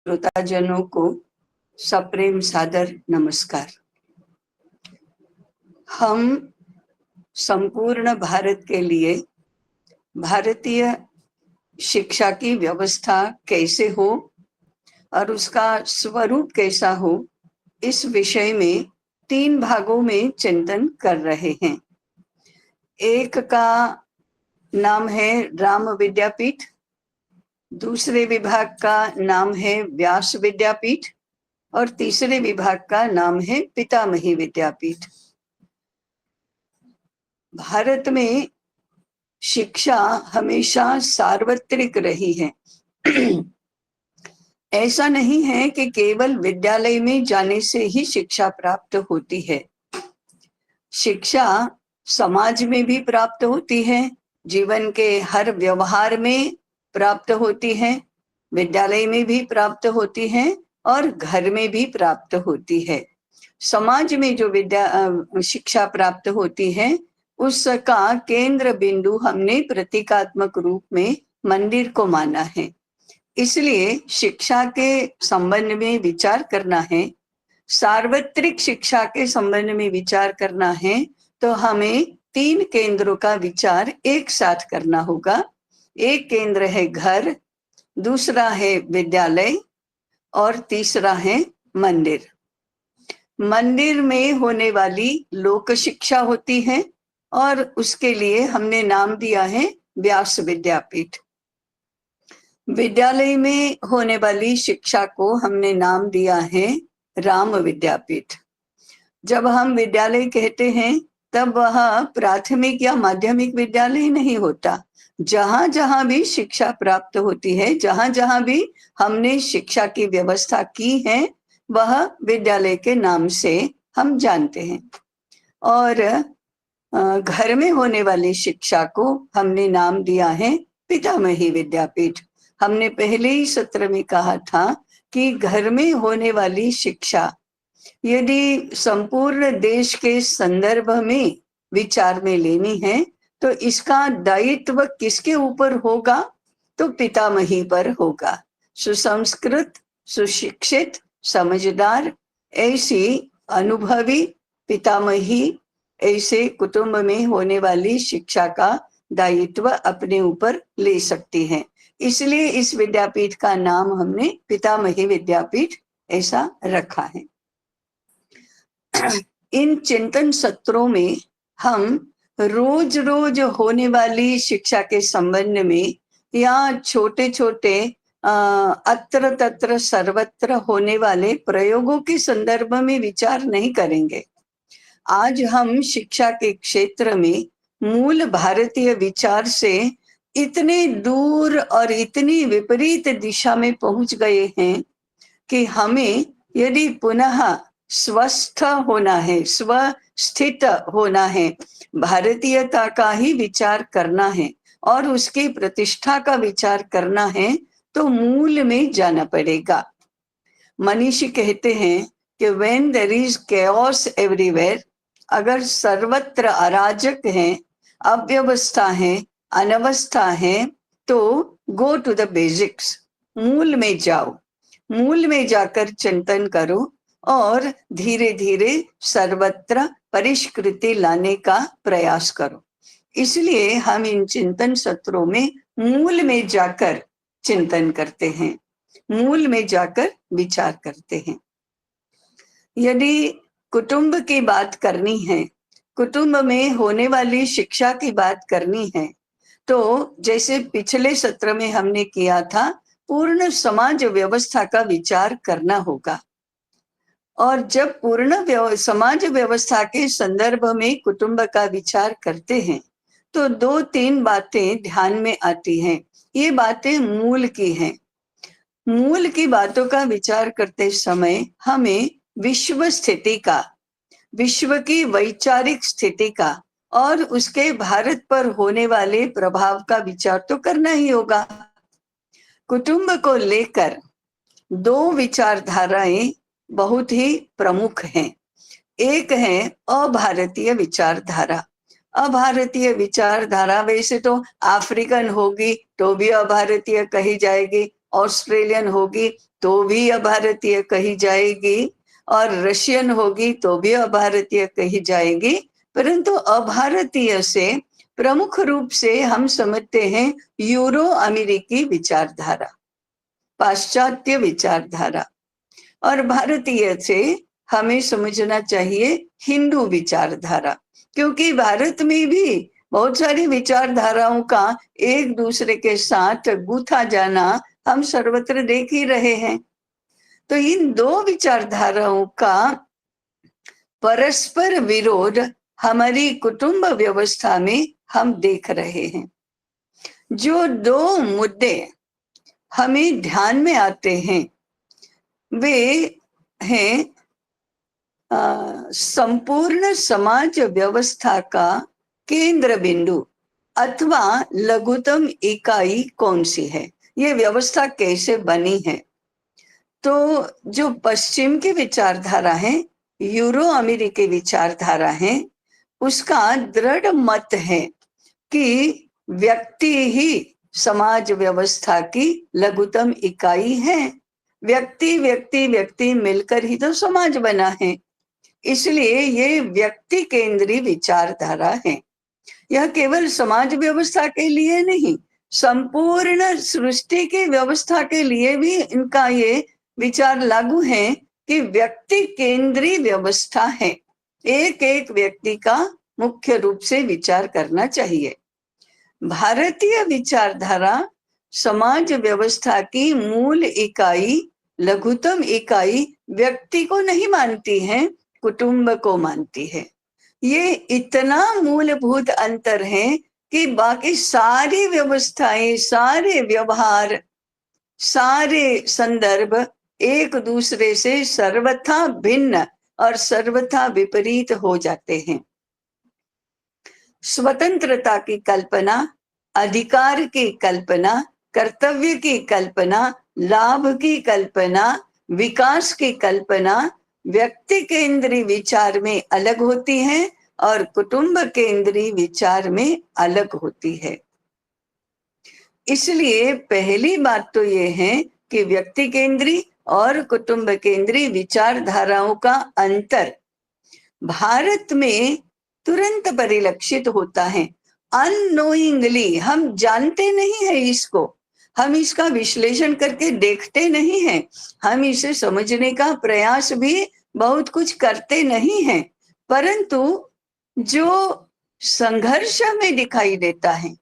श्रोताजनों को सप्रेम सादर नमस्कार। हम संपूर्ण भारत के लिए भारतीय शिक्षा की व्यवस्था कैसे हो और उसका स्वरूप कैसा हो, इस विषय में 3 भागों में चिंतन कर रहे हैं। एक का नाम है राम विद्यापीठ, दूसरे विभाग का नाम है व्यास विद्यापीठ और तीसरे विभाग का नाम है पितामही विद्यापीठ। भारत में शिक्षा हमेशा सार्वत्रिक रही है। ऐसा नहीं है कि केवल विद्यालय में जाने से ही शिक्षा प्राप्त होती है। शिक्षा समाज में भी प्राप्त होती है, जीवन के हर व्यवहार में प्राप्त होती है, विद्यालय में भी प्राप्त होती है और घर में भी प्राप्त होती है। समाज में जो शिक्षा प्राप्त होती है उसका केंद्र बिंदु हमने प्रतीकात्मक रूप में मंदिर को माना है। इसलिए शिक्षा के संबंध में विचार करना है, सार्वत्रिक शिक्षा के संबंध में विचार करना है, तो हमें 3 केंद्रों का विचार एक साथ करना होगा। एक केंद्र है घर, दूसरा है विद्यालय और तीसरा है मंदिर। मंदिर में होने वाली लोक शिक्षा होती है और उसके लिए हमने नाम दिया है व्यास विद्यापीठ। विद्यालय में होने वाली शिक्षा को हमने नाम दिया है राम विद्यापीठ। जब हम विद्यालय कहते हैं तब वह प्राथमिक या माध्यमिक विद्यालय नहीं होता। जहां जहां भी शिक्षा प्राप्त होती है, जहां जहां भी हमने शिक्षा की व्यवस्था की है, वह विद्यालय के नाम से हम जानते हैं। और घर में होने वाली शिक्षा को हमने नाम दिया है पितामही विद्यापीठ। हमने पहले ही सत्र में कहा था कि घर में होने वाली शिक्षा यदि संपूर्ण देश के संदर्भ में विचार में लेनी है तो इसका दायित्व किसके ऊपर होगा? तो पितामही पर होगा। सुसंस्कृत, सुशिक्षित, समझदार, ऐसी अनुभवी पितामही ऐसे कुटुंब में होने वाली शिक्षा का दायित्व अपने ऊपर ले सकती है। इसलिए इस विद्यापीठ का नाम हमने पितामही विद्यापीठ ऐसा रखा है। इन चिंतन सत्रों में हम रोज रोज होने वाली शिक्षा के संबंध में या छोटे छोटे अत्र तत्र सर्वत्र होने वाले प्रयोगों के संदर्भ में विचार नहीं करेंगे। आज हम शिक्षा के क्षेत्र में मूल भारतीय विचार से इतने दूर और इतनी विपरीत दिशा में पहुंच गए हैं कि हमें यदि पुनः स्वस्थ होना है, स्वस्थित होना है, भारतीयता का ही विचार करना है और उसकी प्रतिष्ठा का विचार करना है, तो मूल में जाना पड़ेगा। मनीषी कहते हैं कि when there is chaos everywhere, अगर सर्वत्र अराजक है, अव्यवस्था है, अनवस्था है, तो गो टू द बेसिक्स, मूल में जाओ, मूल में जाकर चिंतन करो और धीरे धीरे सर्वत्र परिष्कृति लाने का प्रयास करो। इसलिए हम इन चिंतन सत्रों में मूल में जाकर चिंतन करते हैं, मूल में जाकर विचार करते हैं। यदि कुटुंब की बात करनी है, कुटुंब में होने वाली शिक्षा की बात करनी है, तो जैसे पिछले सत्र में हमने किया था, पूर्ण समाज व्यवस्था का विचार करना होगा। और जब पूर्ण समाज व्यवस्था के संदर्भ में कुटुंब का विचार करते हैं तो 2-3 बातें ध्यान में आती हैं। ये बातें मूल की हैं। मूल की बातों का विचार करते समय हमें विश्व स्थिति का, विश्व की वैचारिक स्थिति का और उसके भारत पर होने वाले प्रभाव का विचार तो करना ही होगा। कुटुंब को लेकर 2 विचारधाराएं बहुत ही प्रमुख हैं। एक है अभारतीय विचारधारा। अभारतीय विचारधारा वैसे तो अफ्रीकन होगी तो भी अभारतीय कही जाएगी ऑस्ट्रेलियन होगी तो भी अभारतीय कही जाएगी, और रशियन होगी तो भी अभारतीय कही जाएगी। परंतु अभारतीय से प्रमुख रूप से हम समझते हैं यूरो अमेरिकी विचारधारा, पाश्चात्य विचारधारा, और भारतीय से हमें समझना चाहिए हिंदू विचारधारा, क्योंकि भारत में भी बहुत सारी विचारधाराओं का एक दूसरे के साथ गूथा जाना हम सर्वत्र देख ही रहे हैं। तो इन दो विचारधाराओं का परस्पर विरोध हमारी कुटुंब व्यवस्था में हम देख रहे हैं। जो दो मुद्दे हमें ध्यान में आते हैं वे हैं संपूर्ण समाज व्यवस्था का केंद्र बिंदु अथवा लघुतम इकाई कौन सी है, ये व्यवस्था कैसे बनी है। तो जो पश्चिम की विचारधारा है, यूरो अमेरिकी विचारधारा है, उसका दृढ़ मत है कि व्यक्ति ही समाज व्यवस्था की लघुतम इकाई है। व्यक्ति व्यक्ति व्यक्ति मिलकर ही तो समाज बना है, इसलिए ये व्यक्ति केंद्रीय विचारधारा है। यह केवल समाज व्यवस्था के लिए नहीं, संपूर्ण सृष्टि की व्यवस्था के लिए भी इनका ये विचार लागू है कि व्यक्ति केंद्रीय व्यवस्था है। एक एक व्यक्ति का मुख्य रूप से विचार करना चाहिए। भारतीय विचारधारा समाज व्यवस्था की मूल इकाई, लघुतम इकाई व्यक्ति को नहीं मानती है, कुटुंब को मानती है। ये इतना मूलभूत अंतर है कि बाकी सारी व्यवस्थाएं, सारे व्यवहार, सारे संदर्भ एक दूसरे से सर्वथा भिन्न और सर्वथा विपरीत हो जाते हैं। स्वतंत्रता की कल्पना, अधिकार की कल्पना, कर्तव्य की कल्पना, लाभ की कल्पना, विकास की कल्पना व्यक्ति केंद्रीय विचार में अलग होती है और कुटुंब केंद्रीय विचार में अलग होती है। इसलिए पहली बात तो ये है कि व्यक्ति केंद्रीय और कुटुंब केंद्रीय विचारधाराओं का अंतर भारत में तुरंत परिलक्षित होता है। अननोइंगली, हम जानते नहीं है इसको, हम इसका विश्लेषण करके देखते नहीं हैं, हम इसे समझने का प्रयास भी बहुत कुछ करते नहीं हैं, परंतु जो संघर्ष में दिखाई देता है,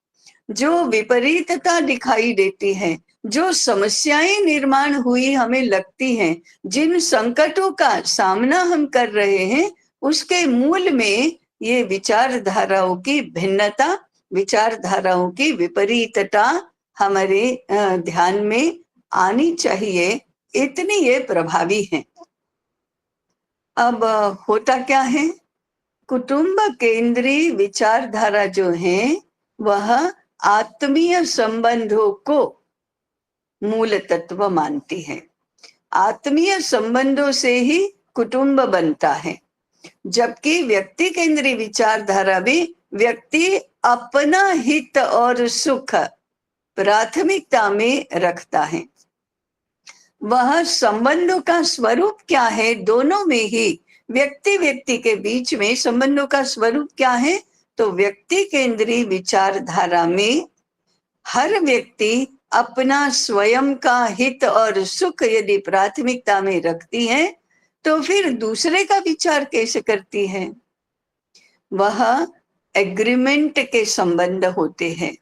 जो विपरीतता दिखाई देती है, जो समस्याएं निर्माण हुई हमें लगती हैं, जिन संकटों का सामना हम कर रहे हैं, उसके मूल में ये विचारधाराओं की भिन्नता, विचारधाराओं की विपरीतता हमारे ध्यान में आनी चाहिए। इतनी ये प्रभावी है। अब होता क्या है, कुटुंब केंद्रीय विचारधारा जो है वह आत्मीय संबंधों को मूल तत्व मानती है। आत्मीय संबंधों से ही कुटुंब बनता है, जबकि व्यक्ति केंद्रीय विचारधारा भी व्यक्ति अपना हित और सुख प्राथमिकता में रखता है। वह संबंधों का स्वरूप क्या है, दोनों में ही व्यक्ति व्यक्ति के बीच में संबंधों का स्वरूप क्या है, तो व्यक्ति केंद्रीय विचारधारा में हर व्यक्ति अपना स्वयं का हित और सुख यदि प्राथमिकता में रखती है तो फिर दूसरे का विचार कैसे करती है। वह एग्रीमेंट के संबंध होते हैं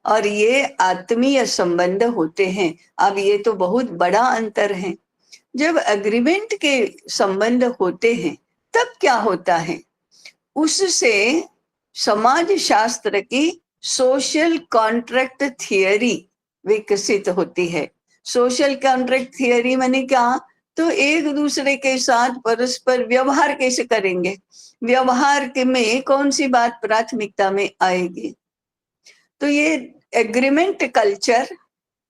और ये आत्मीय संबंध होते हैं। अब ये तो बहुत बड़ा अंतर है। जब एग्रीमेंट के संबंध होते हैं तब क्या होता है, उससे समाज शास्त्र की सोशल कॉन्ट्रैक्ट थियरी विकसित होती है। सोशल कॉन्ट्रैक्ट थियरी माने क्या, तो एक दूसरे के साथ परस्पर व्यवहार कैसे करेंगे, व्यवहार के में कौन सी बात प्राथमिकता में आएगी। तो ये एग्रीमेंट कल्चर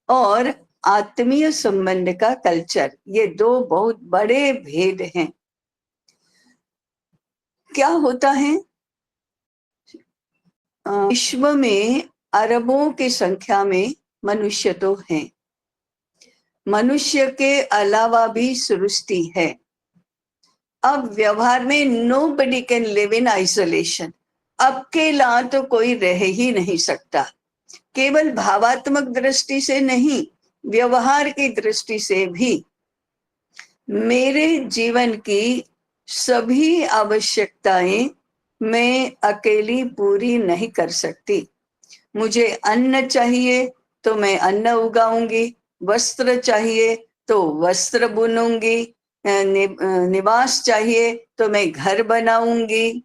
और आत्मीय संबंध का कल्चर, ये दो बहुत बड़े भेद हैं। क्या होता है, विश्व में अरबों की संख्या में मनुष्य तो हैं, मनुष्य के अलावा भी सृष्टि है। अब व्यवहार में nobody can live in isolation। अकेला तो कोई रह ही नहीं सकता। केवल भावात्मक दृष्टि से नहीं, व्यवहार की दृष्टि से भी मेरे जीवन की सभी आवश्यकताएं मैं अकेली पूरी नहीं कर सकती। मुझे अन्न चाहिए तो मैं अन्न उगाऊंगी, वस्त्र चाहिए तो वस्त्र बुनूंगी, निवास चाहिए तो मैं घर बनाऊंगी,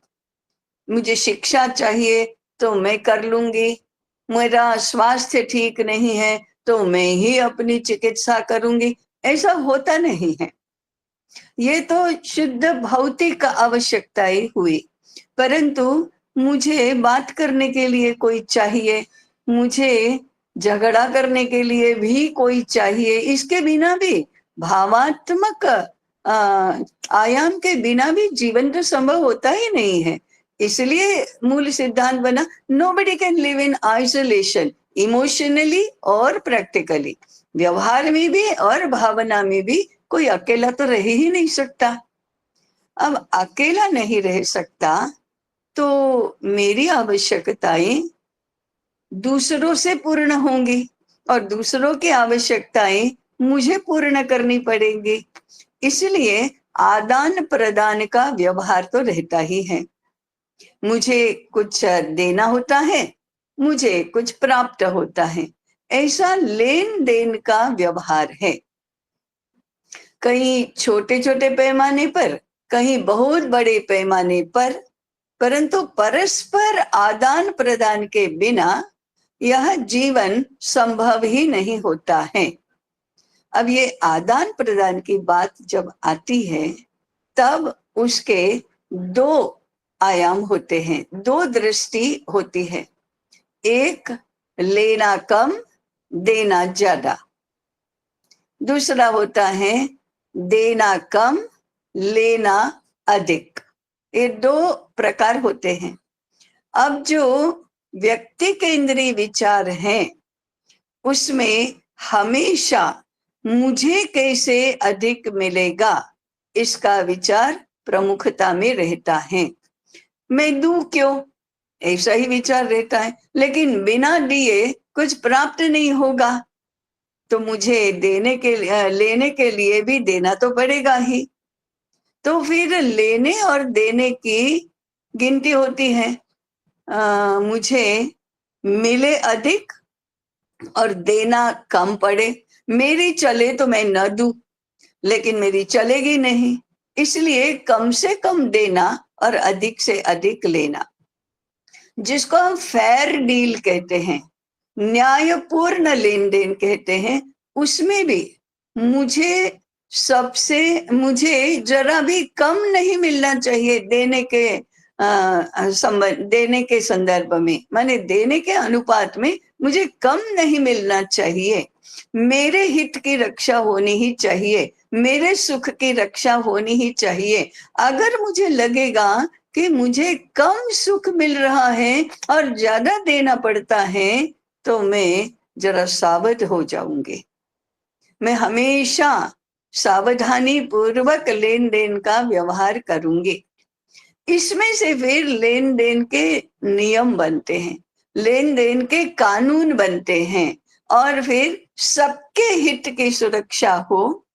मुझे शिक्षा चाहिए तो मैं कर लूंगी, मेरा स्वास्थ्य ठीक नहीं है तो मैं ही अपनी चिकित्सा करूंगी। ऐसा होता नहीं है। ये तो शुद्ध भौतिक आवश्यकताएं हुई। परंतु मुझे बात करने के लिए कोई चाहिए, मुझे झगड़ा करने के लिए भी कोई चाहिए। इसके बिना भी भावात्मक आयाम के बिना भी जीवन तो संभव होता ही नहीं है। इसलिए मूल सिद्धांत बना nobody can live in isolation, emotionally और प्रैक्टिकली। व्यवहार में भी और भावना में भी कोई अकेला तो रह ही नहीं सकता। अब अकेला नहीं रह सकता तो मेरी आवश्यकताएं दूसरों से पूर्ण होंगी और दूसरों की आवश्यकताएं मुझे पूर्ण करनी पड़ेंगी। इसलिए आदान प्रदान का व्यवहार तो रहता ही है। मुझे कुछ देना होता है, मुझे कुछ प्राप्त होता है। ऐसा लेन देन का व्यवहार है, कहीं छोटे छोटे पैमाने पर, कहीं बहुत बड़े पैमाने पर, परंतु परस्पर आदान प्रदान के बिना यह जीवन संभव ही नहीं होता है। अब ये आदान प्रदान की बात जब आती है तब उसके दो आयाम होते हैं, दो दृष्टि होती है। एक लेना कम देना ज्यादा, दूसरा होता है देना कम लेना अधिक। ये दो प्रकार होते हैं। अब जो व्यक्ति केंद्रीय विचार हैं उसमें हमेशा मुझे कैसे अधिक मिलेगा इसका विचार प्रमुखता में रहता है। मैं दूं क्यों, ऐसा ही विचार रहता है। लेकिन बिना दिए कुछ प्राप्त नहीं होगा तो मुझे देने के लेने के लिए भी देना तो पड़ेगा ही। तो फिर लेने और देने की गिनती होती है। मुझे मिले अधिक और देना कम पड़े। मेरी चले तो मैं न दूं, लेकिन मेरी चलेगी नहीं, इसलिए कम से कम देना और अधिक से अधिक लेना, जिसको हम फेयर डील कहते हैं, न्यायपूर्ण लेन देन कहते हैं। उसमें भी मुझे मुझे जरा भी कम नहीं मिलना चाहिए देने के देने के संदर्भ में, माने देने के अनुपात में मुझे कम नहीं मिलना चाहिए। मेरे हित की रक्षा होनी ही चाहिए, मेरे सुख की रक्षा होनी ही चाहिए। अगर मुझे लगेगा कि मुझे कम सुख मिल रहा है और ज्यादा देना पड़ता है तो मैं जरा सावध हो जाऊंगी। मैं हमेशा सावधानी पूर्वक लेन देन का व्यवहार करूंगी। इसमें से फिर लेन देन के नियम बनते हैं, लेन देन के कानून बनते हैं और फिर सबके हित की सुरक्षा हो,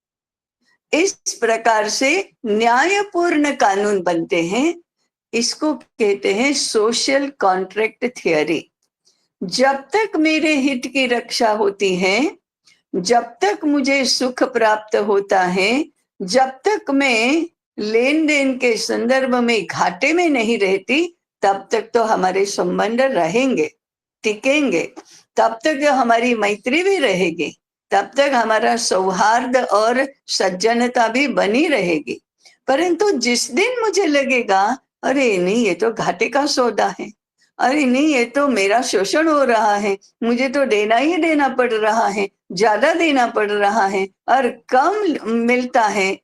इस प्रकार से न्यायपूर्ण कानून बनते हैं। इसको कहते हैं सोशल कॉन्ट्रैक्ट थियरी। जब तक मेरे हित की रक्षा होती है, जब तक मुझे सुख प्राप्त होता है, जब तक मैं लेन देन के संदर्भ में घाटे में नहीं रहती, तब तक तो हमारे संबंध रहेंगे, टिकेंगे, तब तक हमारी मैत्री भी रहेगी, तब तक हमारा सौहार्द और सज्जनता भी बनी रहेगी। परंतु जिस दिन मुझे लगेगा अरे नहीं ये तो घाटे का सौदा है, अरे नहीं ये तो मेरा शोषण हो रहा है, मुझे तो देना ही देना पड़ रहा है, ज्यादा देना पड़ रहा है और कम मिलता है,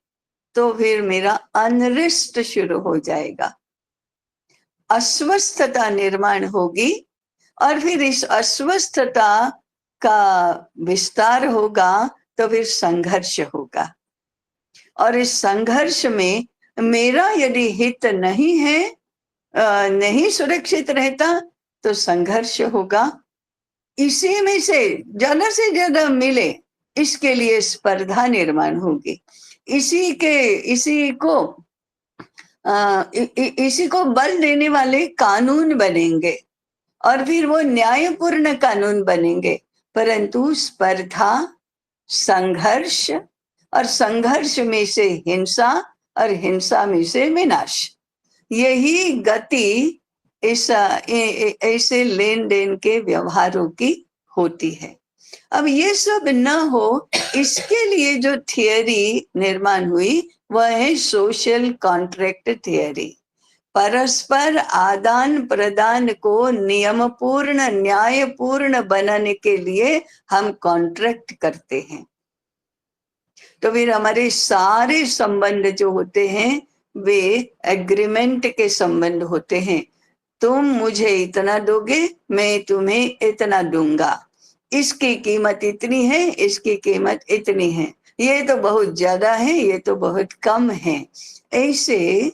तो फिर मेरा अनरेस्ट शुरू हो जाएगा, अस्वस्थता निर्माण होगी। और फिर इस अस्वस्थता का विस्तार होगा तो फिर संघर्ष होगा। और इस संघर्ष में मेरा यदि हित नहीं है, नहीं सुरक्षित रहता, तो संघर्ष होगा। इसी में से ज्यादा मिले, इसके लिए स्पर्धा निर्माण होगी। इसी को बल देने वाले कानून बनेंगे और फिर वो न्यायपूर्ण कानून बनेंगे। परंतु स्पर्धा, संघर्ष, और संघर्ष में से हिंसा, और हिंसा में से विनाश, यही गति ऐसे लेन देन के व्यवहारों की होती है। अब ये सब न हो, इसके लिए जो थियरी निर्माण हुई वह है सोशल कॉन्ट्रैक्ट थियरी। परस्पर आदान प्रदान को नियमपूर्ण, न्यायपूर्ण बनाने के लिए हम कॉन्ट्रैक्ट करते हैं। तो फिर हमारे सारे संबंध जो होते हैं वे एग्रीमेंट के संबंध होते हैं। तुम मुझे इतना दोगे, मैं तुम्हें इतना दूंगा, इसकी कीमत इतनी है, इसकी कीमत इतनी है, ये तो बहुत ज्यादा है, ये तो बहुत कम है। ऐसे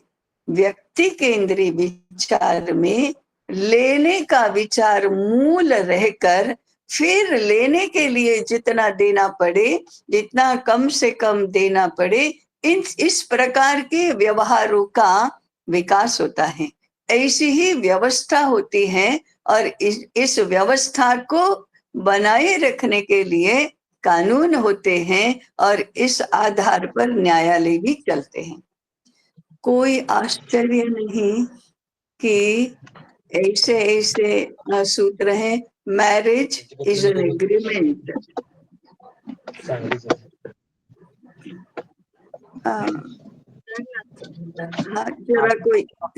व्यक्ति केंद्रीय विचार में लेने का विचार मूल रहकर फिर लेने के लिए जितना देना पड़े, जितना कम से कम देना पड़े, इस प्रकार के व्यवहारों का विकास होता है। ऐसी ही व्यवस्था होती है और इस व्यवस्था को बनाए रखने के लिए कानून होते हैं और इस आधार पर न्यायालय भी चलते हैं। कोई आश्चर्य नहीं कि ऐसे ऐसे सूत्र हैं। Marriage is an agreement.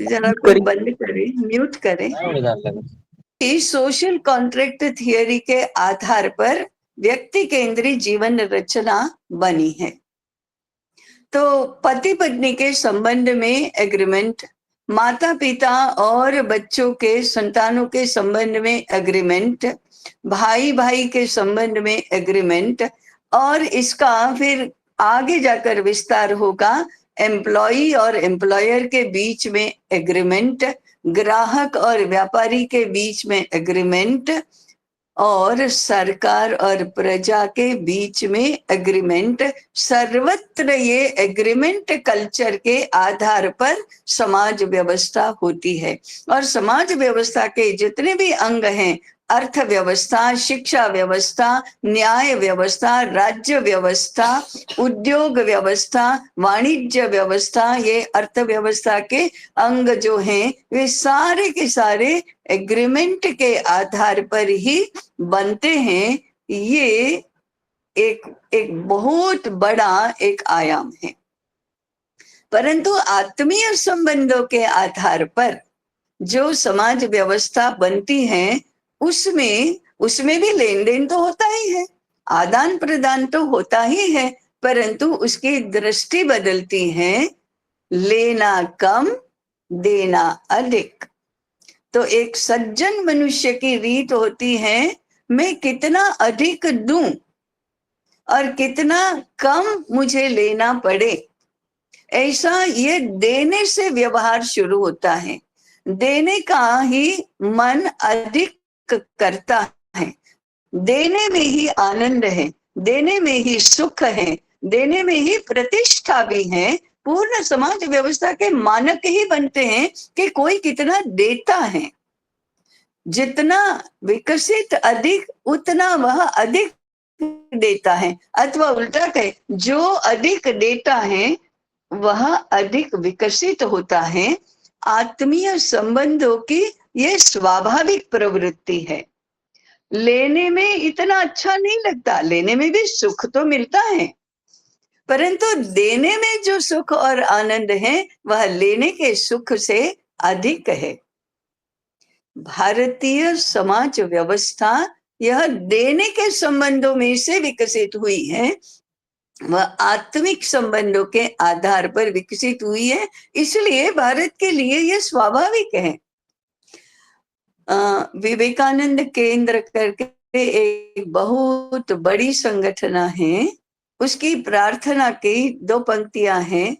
जरा कोई बंद करे, म्यूट करे। इस सोशल कॉन्ट्रैक्ट थियरी के आधार पर व्यक्ति केंद्रीय जीवन रचना बनी है। तो पति पत्नी के संबंध में एग्रीमेंट, माता पिता और बच्चों के, संतानों के संबंध में एग्रीमेंट, भाई भाई के संबंध में एग्रीमेंट, और इसका फिर आगे जाकर विस्तार होगा एम्प्लॉई और एम्प्लॉयर के बीच में एग्रीमेंट, ग्राहक और व्यापारी के बीच में एग्रीमेंट, और सरकार और प्रजा के बीच में एग्रीमेंट। सर्वत्र ये एग्रीमेंट कल्चर के आधार पर समाज व्यवस्था होती है। और समाज व्यवस्था के जितने भी अंग हैं, अर्थव्यवस्था, शिक्षा व्यवस्था, न्याय व्यवस्था, राज्य व्यवस्था, उद्योग व्यवस्था, वाणिज्य व्यवस्था, ये अर्थव्यवस्था के अंग जो हैं वे सारे के सारे एग्रीमेंट के आधार पर ही बनते हैं। ये एक बहुत बड़ा एक आयाम है। परंतु आत्मीय संबंधों के आधार पर जो समाज व्यवस्था बनती है, उसमें भी लेन देन तो होता ही है, आदान प्रदान तो होता ही है, परंतु उसकी दृष्टि बदलती है, लेना कम, देना अधिक। तो एक सज्जन मनुष्य की रीत होती है, मैं कितना अधिक दूं और कितना कम मुझे लेना पड़े। ऐसा ये देने से व्यवहार शुरू होता है। देने का ही मन अधिक करता है, देने में ही आनंद है, देने में ही सुख है, देने में ही प्रतिष्ठा भी है। पूर्ण समाज व्यवस्था के मानक ही बनते हैं कि कोई कितना देता है। जितना विकसित अधिक, उतना वह अधिक देता है, अथवा उल्टा कहे, जो अधिक देता है वह अधिक विकसित होता है। आत्मीय संबंधों की यह स्वाभाविक प्रवृत्ति है। लेने में इतना अच्छा नहीं लगता, लेने में भी सुख तो मिलता है, परंतु देने में जो सुख और आनंद है वह लेने के सुख से अधिक है। भारतीय समाज व्यवस्था यह देने के संबंधों में से विकसित हुई है, वह आत्मिक संबंधों के आधार पर विकसित हुई है। इसलिए भारत के लिए यह स्वाभाविक है। विवेकानंद केंद्र करके एक बहुत बड़ी संगठन है, उसकी प्रार्थना की 2 पंक्तियां हैं।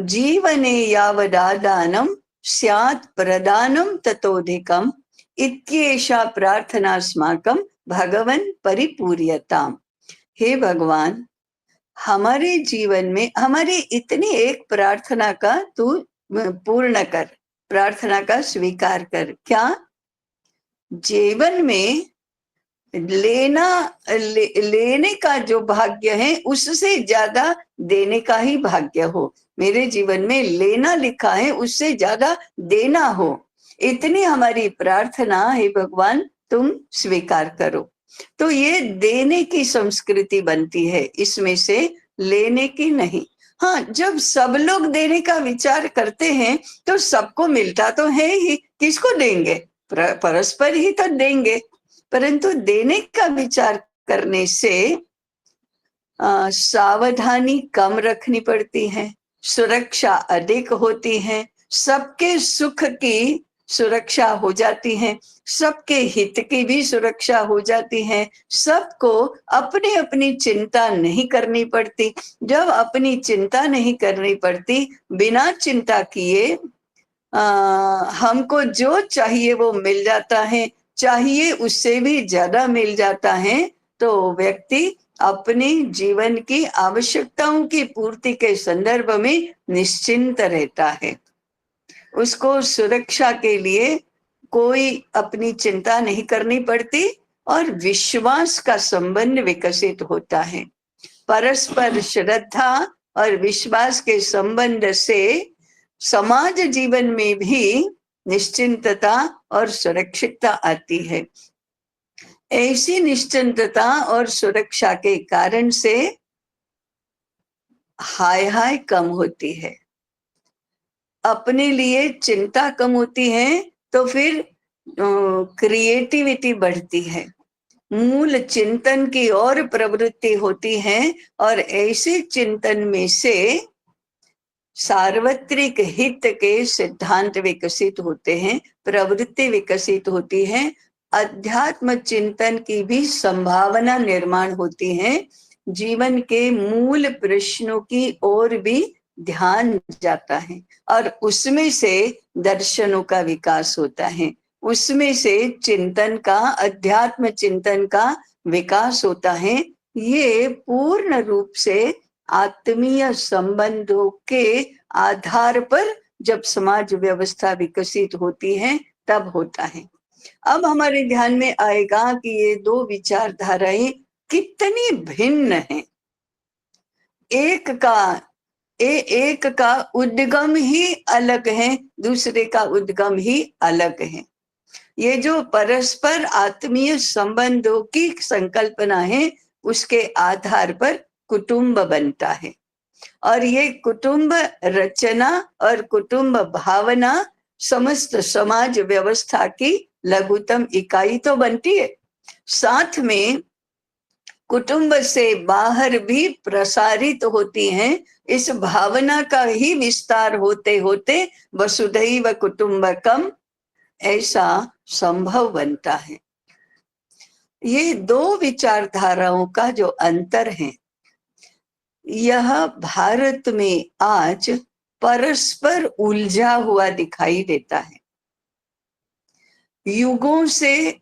जीवने यावदादानं स्यात् प्रदानं ततोधिकम् इत्येषा प्रार्थनास्माकं भगवन् परिपूर्यताम्। हे भगवान, हमारे जीवन में हमारी इतनी एक प्रार्थना का तू पूर्ण कर, प्रार्थना का स्वीकार कर। क्या? जीवन में लेने का जो भाग्य है उससे ज्यादा देने का ही भाग्य हो। मेरे जीवन में लेना लिखा है, उससे ज्यादा देना हो, इतनी हमारी प्रार्थना है भगवान, तुम स्वीकार करो। तो ये देने की संस्कृति बनती है, इसमें से लेने की नहीं। हाँ, जब सब लोग देने का विचार करते हैं तो सबको मिलता तो है ही, किसको देंगे? परस्पर ही तो देंगे। परंतु देने का विचार करने से सावधानी कम रखनी पड़ती है, सुरक्षा अधिक होती है, सबके सुख की सुरक्षा हो जाती है, सबके हित की भी सुरक्षा हो जाती है, सबको अपनी अपनी चिंता नहीं करनी पड़ती। जब अपनी चिंता नहीं करनी पड़ती, बिना चिंता किए हमको जो चाहिए वो मिल जाता है, चाहिए उससे भी ज्यादा मिल जाता है, तो व्यक्ति अपने जीवन की आवश्यकताओं की पूर्ति के संदर्भ में निश्चिंत रहता है। उसको सुरक्षा के लिए कोई अपनी चिंता नहीं करनी पड़ती और विश्वास का संबंध विकसित होता है। परस्पर श्रद्धा और विश्वास के संबंध से समाज जीवन में भी निश्चिंतता और सुरक्षितता आती है। ऐसी निश्चिंतता और सुरक्षा के कारण से हाय हाय कम होती है, अपने लिए चिंता कम होती है, तो फिर क्रिएटिविटी बढ़ती है, मूल चिंतन की और प्रवृत्ति होती है, और ऐसे चिंतन में से सार्वत्रिक हित के सिद्धांत विकसित होते हैं, प्रवृत्ति विकसित होती है, अध्यात्म चिंतन की भी संभावना निर्माण होती है, जीवन के मूल प्रश्नों की ओर भी ध्यान जाता है, और उसमें से दर्शनों का विकास होता है, उसमें से चिंतन का, अध्यात्म चिंतन का विकास होता है। ये पूर्ण रूप से आत्मीय संबंधों के आधार पर जब समाज व्यवस्था विकसित होती है तब होता है। अब हमारे ध्यान में आएगा कि ये 2 विचारधाराएं कितनी भिन्न हैं। एक का उद्गम ही अलग है, दूसरे का उद्गम ही अलग है। ये जो परस्पर आत्मीय संबंधों की संकल्पना है, उसके आधार पर कुटुंब बनता है, और ये कुटुंब रचना और कुटुंब भावना समस्त समाज व्यवस्था की लघुतम इकाई तो बनती है, साथ में कुटुंब से बाहर भी प्रसारित होती हैं। इस भावना का ही विस्तार होते होते वसुधैव कुटुंबकम ऐसा संभव बनता है। ये 2 विचारधाराओं का जो अंतर है, यह भारत में आज परस्पर उलझा हुआ दिखाई देता है। युगों से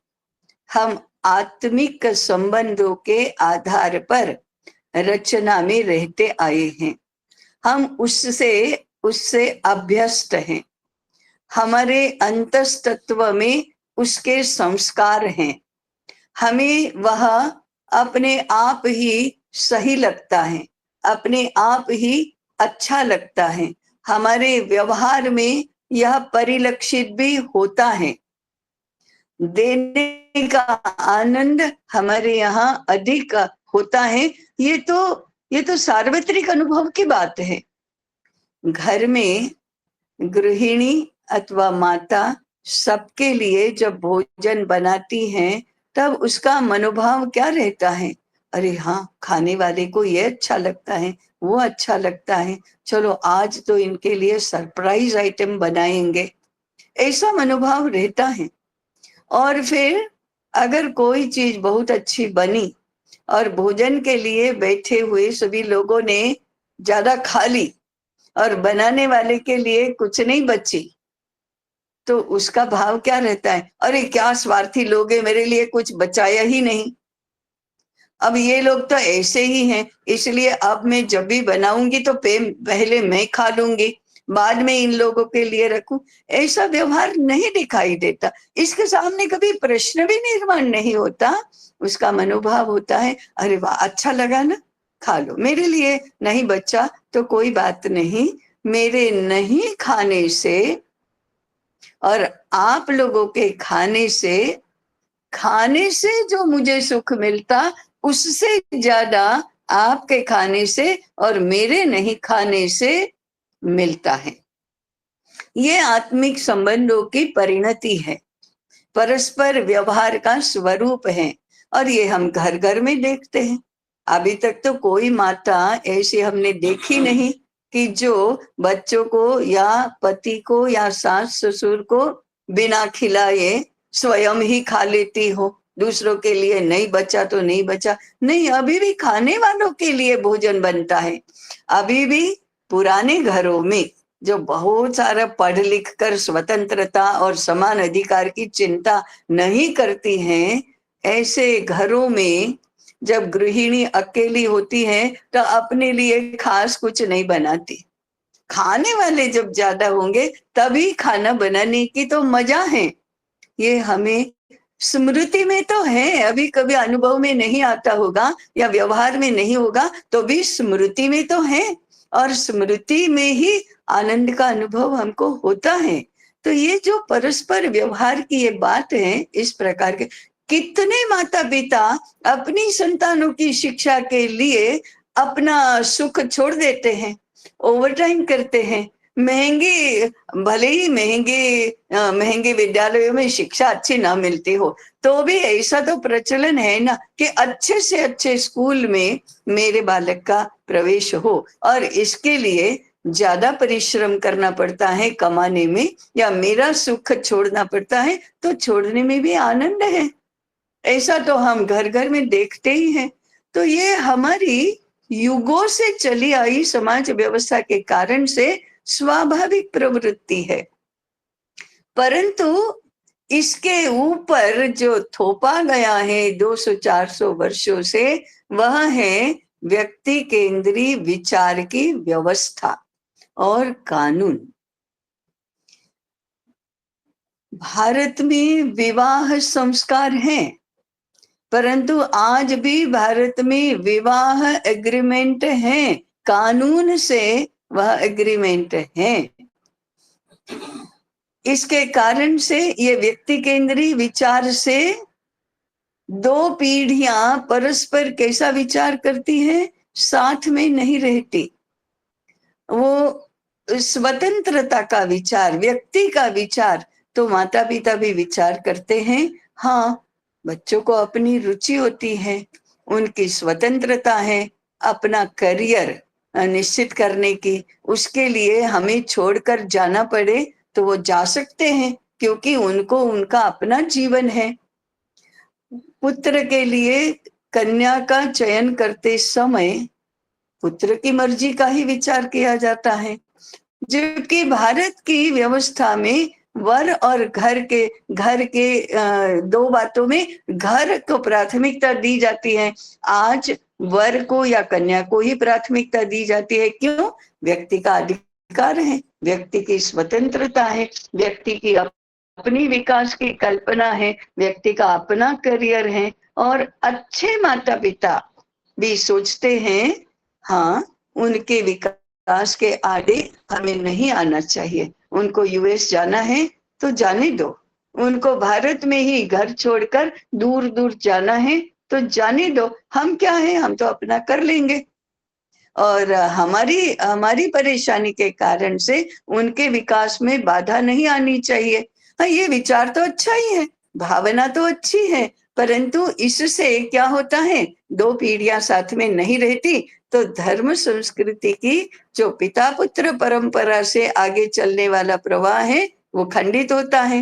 हम आत्मिक संबंधों के आधार पर रचना में रहते आए हैं, हम उससे अभ्यस्त हैं, हमारे अंतस्तत्व में उसके संस्कार हैं, हमें वह अपने आप ही सही लगता है, अपने आप ही अच्छा लगता है, हमारे व्यवहार में यह परिलक्षित भी होता है। देने का आनंद हमारे यहाँ अधिक होता है। ये तो सार्वत्रिक अनुभव की बात है। घर में गृहिणी अथवा माता सबके लिए जब भोजन बनाती हैं, तब उसका मनोभाव क्या रहता है? अरे हाँ, खाने वाले को ये अच्छा लगता है, वो अच्छा लगता है, चलो आज तो इनके लिए सरप्राइज आइटम बनाएंगे, ऐसा मनोभाव रहता है। और फिर अगर कोई चीज बहुत अच्छी बनी और भोजन के लिए बैठे हुए सभी लोगों ने ज्यादा खा ली और बनाने वाले के लिए कुछ नहीं बची, तो उसका भाव क्या रहता है? अरे क्या स्वार्थी लोग हैं, मेरे लिए कुछ बचाया ही नहीं। अब ये लोग तो ऐसे ही हैं, इसलिए अब मैं जब भी बनाऊंगी तो पहले मैं खा लूंगी, बाद में इन लोगों के लिए रखूं। ऐसा व्यवहार नहीं दिखाई देता। इसके सामने कभी प्रश्न भी निर्माण नहीं होता। उसका मनोभाव होता है, अरे वाह अच्छा लगा ना, खा लो, मेरे लिए नहीं बचा तो कोई बात नहीं, मेरे नहीं खाने से और आप लोगों के खाने से जो मुझे सुख मिलता, उससे ज्यादा आपके खाने से और मेरे नहीं खाने से मिलता है। ये आत्मिक संबंधों की परिणति है, परस्पर व्यवहार का स्वरूप है। और ये हम घर घर में देखते हैं। अभी तक तो कोई माता ऐसी हमने देखी नहीं कि जो बच्चों को या पति को या सास ससुर को बिना खिलाए स्वयं ही खा लेती हो, दूसरों के लिए नहीं बचा तो नहीं बचा। नहीं, अभी भी खाने वालों के लिए भोजन बनता है। अभी भी पुराने घरों में जो बहुत सारा पढ़ लिख कर स्वतंत्रता और समान अधिकार की चिंता नहीं करती हैं, ऐसे घरों में जब गृहिणी अकेली होती है तो अपने लिए खास कुछ नहीं बनाती। खाने वाले जब ज्यादा होंगे तभी खाना बनाने की तो मजा है। ये हमें स्मृति में तो है, अभी कभी अनुभव में नहीं आता होगा या व्यवहार में नहीं होगा तो भी स्मृति में तो है, और स्मृति में ही आनंद का अनुभव हमको होता है। तो ये जो परस्पर व्यवहार की ये बात है, इस प्रकार के कितने माता पिता अपनी संतानों की शिक्षा के लिए अपना सुख छोड़ देते हैं, ओवरटाइम करते हैं। महंगे, भले ही महंगे विद्यालयों में शिक्षा अच्छी ना मिलती हो, तो भी ऐसा तो प्रचलन है ना कि अच्छे से अच्छे स्कूल में मेरे बालक का प्रवेश हो, और इसके लिए ज्यादा परिश्रम करना पड़ता है कमाने में, या मेरा सुख छोड़ना पड़ता है, तो छोड़ने में भी आनंद है। ऐसा तो हम घर घर में देखते ही हैं। तो ये हमारी युगों से चली आई समाज व्यवस्था के कारण से स्वाभाविक प्रवृत्ति है। परंतु इसके ऊपर जो थोपा गया है 200-400 वर्षों से, वह है व्यक्ति केंद्रीय विचार की व्यवस्था और कानून। भारत में विवाह संस्कार है, परंतु आज भी भारत में विवाह एग्रीमेंट है, कानून से वह एग्रीमेंट है। इसके कारण से ये व्यक्ति केंद्रीय विचार से दो पीढ़ियां परस्पर कैसा विचार करती हैं, साथ में नहीं रहती। वो स्वतंत्रता का विचार, व्यक्ति का विचार तो माता पिता भी विचार करते हैं। हाँ, बच्चों को अपनी रुचि होती है, उनकी स्वतंत्रता है अपना करियर निश्चित करने की। उसके लिए हमें छोड़कर जाना पड़े तो वो जा सकते हैं, क्योंकि उनको उनका अपना जीवन है। पुत्र के लिए कन्या का चयन करते समय पुत्र की मर्जी का ही विचार किया जाता है, जबकि भारत की व्यवस्था में वर और घर के दो बातों में घर को प्राथमिकता दी जाती है। आज वर को या कन्या को ही प्राथमिकता दी जाती है। क्यों? व्यक्ति का अधिकार है, व्यक्ति की स्वतंत्रता है, व्यक्ति की अपनी विकास की कल्पना है, व्यक्ति का अपना करियर है। और अच्छे माता पिता भी सोचते हैं, हाँ, उनके विकास के आड़े हमें नहीं आना चाहिए। उनको यूएस जाना है तो जाने दो, उनको भारत में ही घर छोड़कर दूर दूर जाना है तो जाने दो, हम क्या है, हम तो अपना कर लेंगे। और हमारी हमारी परेशानी के कारण से उनके विकास में बाधा नहीं आनी चाहिए। हाँ, ये विचार तो अच्छा ही है, भावना तो अच्छी है, परंतु इससे क्या होता है, दो पीढ़ियां साथ में नहीं रहती तो धर्म संस्कृति की जो पिता पुत्र परंपरा से आगे चलने वाला प्रवाह है वो खंडित होता है।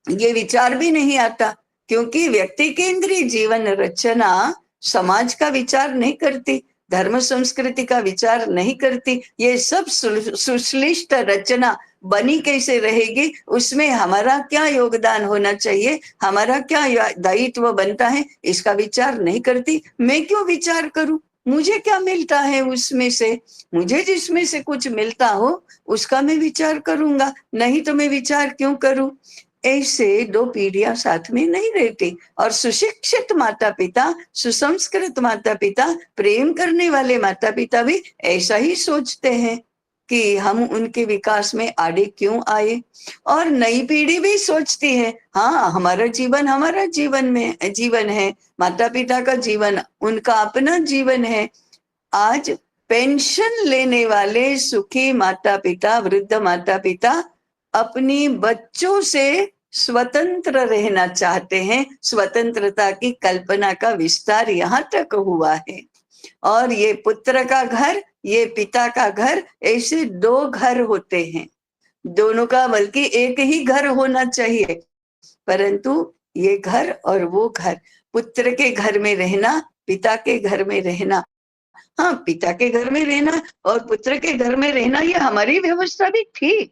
ये विचार भी नहीं आता, क्योंकि व्यक्ति केंद्रीय जीवन रचना समाज का विचार नहीं करती, धर्म संस्कृति का विचार नहीं करती, ये सब सुश्लिष्ट रचना बनी कैसे रहेगी, उसमें हमारा क्या योगदान होना चाहिए, हमारा क्या दायित्व बनता है, इसका विचार नहीं करती। मैं क्यों विचार करूं, मुझे क्या मिलता है उसमें से, मुझे जिसमें से कुछ मिलता हो उसका मैं विचार करूंगा, नहीं तो मैं विचार क्यों करूं। ऐसे दो पीढ़ियां साथ में नहीं रहती। और सुशिक्षित माता पिता, सुसंस्कृत माता पिता, प्रेम करने वाले माता पिता भी ऐसा ही सोचते हैं कि हम उनके विकास में आड़े क्यों आए। और नई पीढ़ी भी सोचती है, हाँ हमारा जीवन है, माता पिता का जीवन उनका अपना जीवन है। आज पेंशन लेने वाले सुखी माता पिता, वृद्ध माता पिता अपनी बच्चों से स्वतंत्र रहना चाहते हैं। स्वतंत्रता की कल्पना का विस्तार यहाँ तक हुआ है। और ये पुत्र का घर, ये पिता का घर, ऐसे दो घर होते हैं, दोनों का बल्कि एक ही घर होना चाहिए। परंतु ये घर और वो घर, पुत्र के घर में रहना, पिता के घर में रहना, हाँ पिता के घर में रहना और पुत्र के घर में रहना, ये हमारी व्यवस्था भी थी।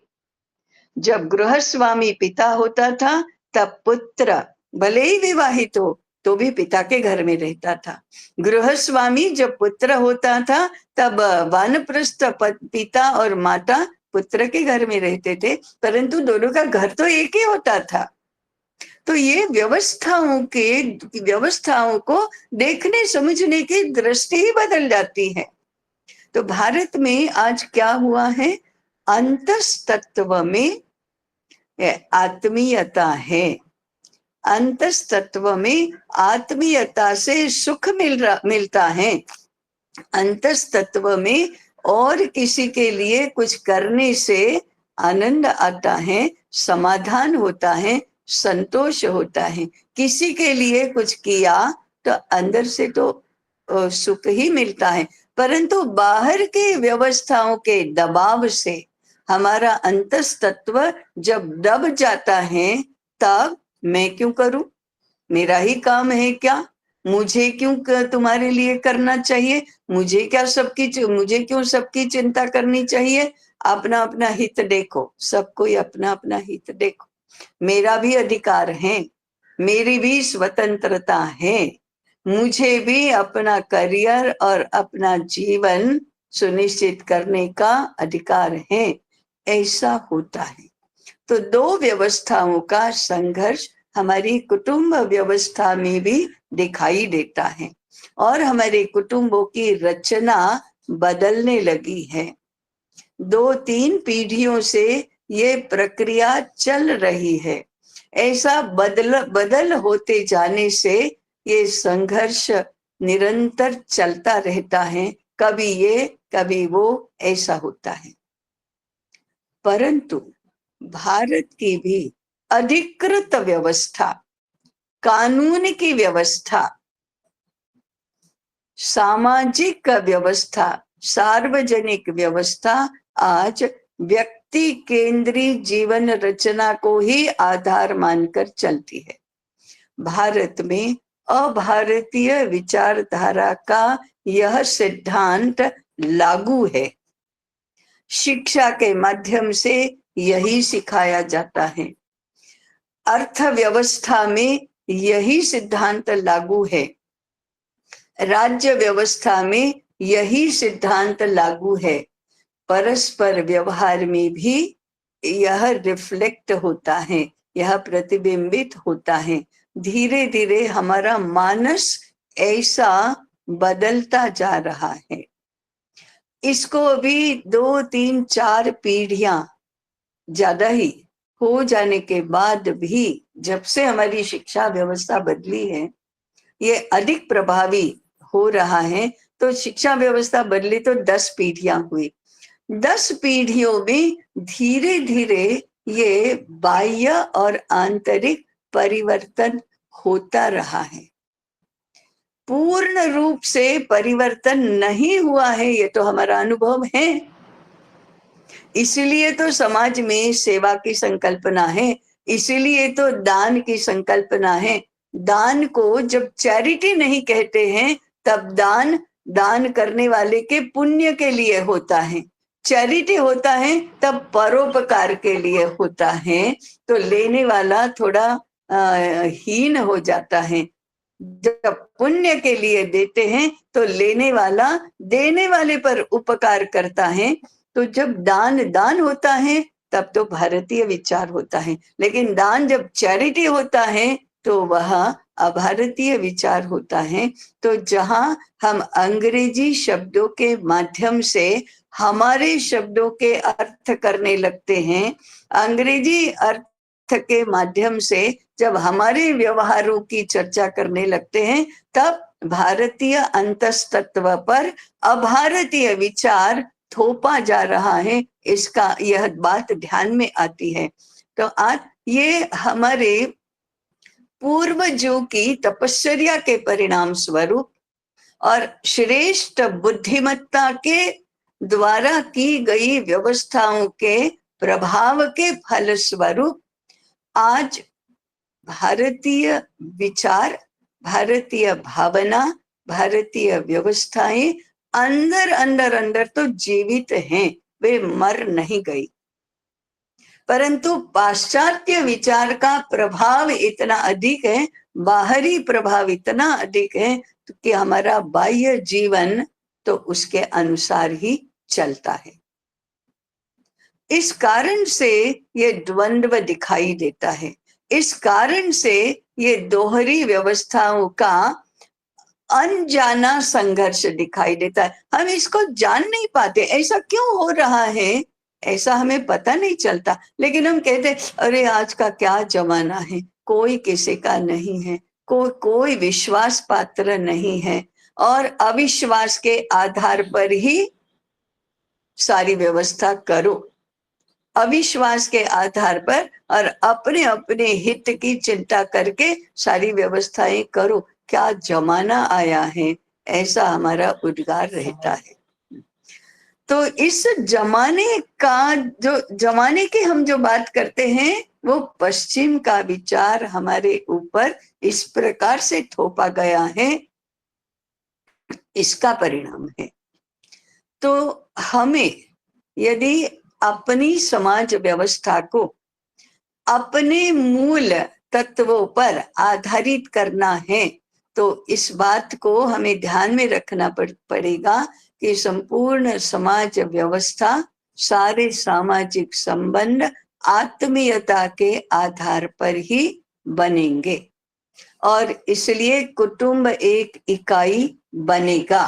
जब गृहस्वामी पिता होता था तब पुत्र भले ही विवाहित हो तो भी पिता के घर में रहता था। गृहस्वामी जब पुत्र होता था तब वानप्रस्थ पिता और माता पुत्र के घर में रहते थे, परंतु दोनों का घर तो एक ही होता था। तो ये व्यवस्थाओं को देखने समझने की दृष्टि ही बदल जाती है। तो भारत में आज क्या हुआ है, अंतस्तत्व में आत्मीयता है, अंतस्तत्व में आत्मीयता से सुख मिलता है, अंतस्तत्व में और किसी के लिए कुछ करने से आनंद आता है, समाधान होता है, संतोष होता है। किसी के लिए कुछ किया तो अंदर से तो सुख ही मिलता है, परंतु बाहर के व्यवस्थाओं के दबाव से हमारा अंतस्तत्व जब दब जाता है तब मैं क्यों करूं, मेरा ही काम है क्या, मुझे क्यों तुम्हारे लिए करना चाहिए, मुझे क्यों सबकी चिंता करनी चाहिए। अपना अपना हित देखो, सब कोई अपना अपना हित देखो। मेरा भी अधिकार है, मेरी भी स्वतंत्रता है, मुझे भी अपना करियर और अपना जीवन सुनिश्चित करने का अधिकार है, ऐसा होता है। तो दो व्यवस्थाओं का संघर्ष हमारी कुटुंब व्यवस्था में भी दिखाई देता है और हमारे कुटुंबों की रचना बदलने लगी है। 2-3 पीढ़ियों से ये प्रक्रिया चल रही है। ऐसा बदल होते जाने से ये संघर्ष निरंतर चलता रहता है, कभी ये कभी वो, ऐसा होता है। परंतु भारत की भी अधिकृत व्यवस्था, कानून की व्यवस्था, सामाजिक व्यवस्था, सार्वजनिक व्यवस्था आज व्यक्ति केंद्रीय जीवन रचना को ही आधार मानकर चलती है। भारत में अभारतीय विचारधारा का यह सिद्धांत लागू है। शिक्षा के माध्यम से यही सिखाया जाता है, अर्थव्यवस्था में यही सिद्धांत लागू है, राज्य व्यवस्था में यही सिद्धांत लागू है, परस्पर व्यवहार में भी यह रिफ्लेक्ट होता है, यह प्रतिबिंबित होता है। धीरे धीरे हमारा मानस ऐसा बदलता जा रहा है। इसको भी 2-3-4 पीढ़ियां ज्यादा ही हो जाने के बाद भी, जब से हमारी शिक्षा व्यवस्था बदली है, ये अधिक प्रभावी हो रहा है। तो शिक्षा व्यवस्था बदली तो 10 पीढ़ियां हुई, 10 पीढ़ियों में धीरे धीरे ये बाह्य और आंतरिक परिवर्तन होता रहा है। पूर्ण रूप से परिवर्तन नहीं हुआ है, ये तो हमारा अनुभव है। इसीलिए तो समाज में सेवा की संकल्पना है, इसीलिए तो दान की संकल्पना है। दान को जब चैरिटी नहीं कहते हैं तब दान दान करने वाले के पुण्य के लिए होता है। चैरिटी होता है तब परोपकार के लिए होता है। तो लेने वाला थोड़ा हीन हो जाता है। जब पुण्य के लिए देते हैं तो लेने वाला देने वाले पर उपकार करता है। तो जब दान दान होता है तब तो भारतीय विचार होता है, लेकिन दान जब चैरिटी होता है तो वह अभारतीय विचार होता है। तो जहां हम अंग्रेजी शब्दों के माध्यम से हमारे शब्दों के अर्थ करने लगते हैं, अंग्रेजी अर्थ के माध्यम से जब हमारे व्यवहारों की चर्चा करने लगते हैं, तब भारतीय अंतस्तत्व पर अभारतीय विचार थोपा जा रहा है। इसका यह बात ध्यान में आती है। तो आज ये हमारे पूर्वजों की तपस्या के परिणाम स्वरूप और श्रेष्ठ बुद्धिमत्ता के द्वारा की गई व्यवस्थाओं के प्रभाव के फल स्वरूप आज भारतीय विचार, भारतीय भावना, भारतीय व्यवस्थाएं अंदर अंदर अंदर तो जीवित हैं, वे मर नहीं गई। परंतु पाश्चात्य विचार का प्रभाव इतना अधिक है, बाहरी प्रभाव इतना अधिक है कि हमारा बाह्य जीवन तो उसके अनुसार ही चलता है। इस कारण से ये द्वंद्व दिखाई देता है। इस कारण से ये दोहरी व्यवस्थाओं का अनजाना संघर्ष दिखाई देता है। हम इसको जान नहीं पाते, ऐसा क्यों हो रहा है ऐसा हमें पता नहीं चलता। लेकिन हम कहते अरे आज का क्या जमाना है, कोई किसी का नहीं है, कोई विश्वास पात्र नहीं है, और अविश्वास के आधार पर ही सारी व्यवस्था करो, अविश्वास के आधार पर और अपने अपने हित की चिंता करके सारी व्यवस्थाएं करो। क्या जमाना आया है, ऐसा हमारा उद्गार रहता है। तो इस जमाने का जमाने की हम जो बात करते हैं वो पश्चिम का विचार हमारे ऊपर इस प्रकार से थोपा गया है, इसका परिणाम है। तो हमें यदि अपनी समाज व्यवस्था को अपने मूल तत्वों पर आधारित करना है तो इस बात को हमें ध्यान में रखना पड़ेगा कि संपूर्ण समाज व्यवस्था, सारे सामाजिक संबंध आत्मीयता के आधार पर ही बनेंगे, और इसलिए कुटुंब एक इकाई बनेगा।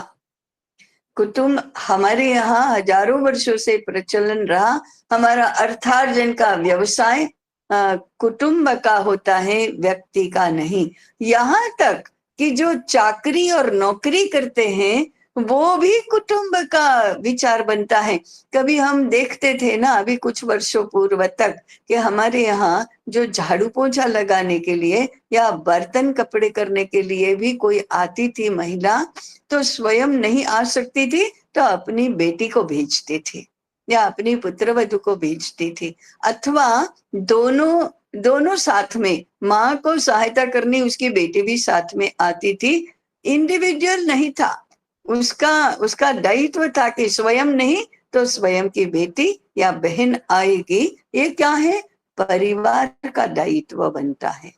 कुटुंब हमारे यहाँ हजारों वर्षों से प्रचलन रहा। हमारा अर्थार्जन का व्यवसाय कुटुंब का होता है, व्यक्ति का नहीं। यहाँ तक कि जो चाकरी और नौकरी करते हैं वो भी कुटुंब का विचार बनता है। कभी हम देखते थे ना, अभी कुछ वर्षों पूर्व तक, कि हमारे यहाँ जो झाड़ू पोछा लगाने के लिए या बर्तन कपड़े करने के लिए भी कोई आती थी महिला, तो स्वयं नहीं आ सकती थी तो अपनी बेटी को भेजते थे या अपनी पुत्रवधू को भेजती थी, अथवा दोनों साथ में, माँ को सहायता करनी, उसकी बेटी भी साथ में आती थी। इंडिविजुअल नहीं था, उसका दायित्व था कि स्वयं नहीं तो स्वयं की बेटी या बहन आएगी। ये क्या है, परिवार का दायित्व बनता है।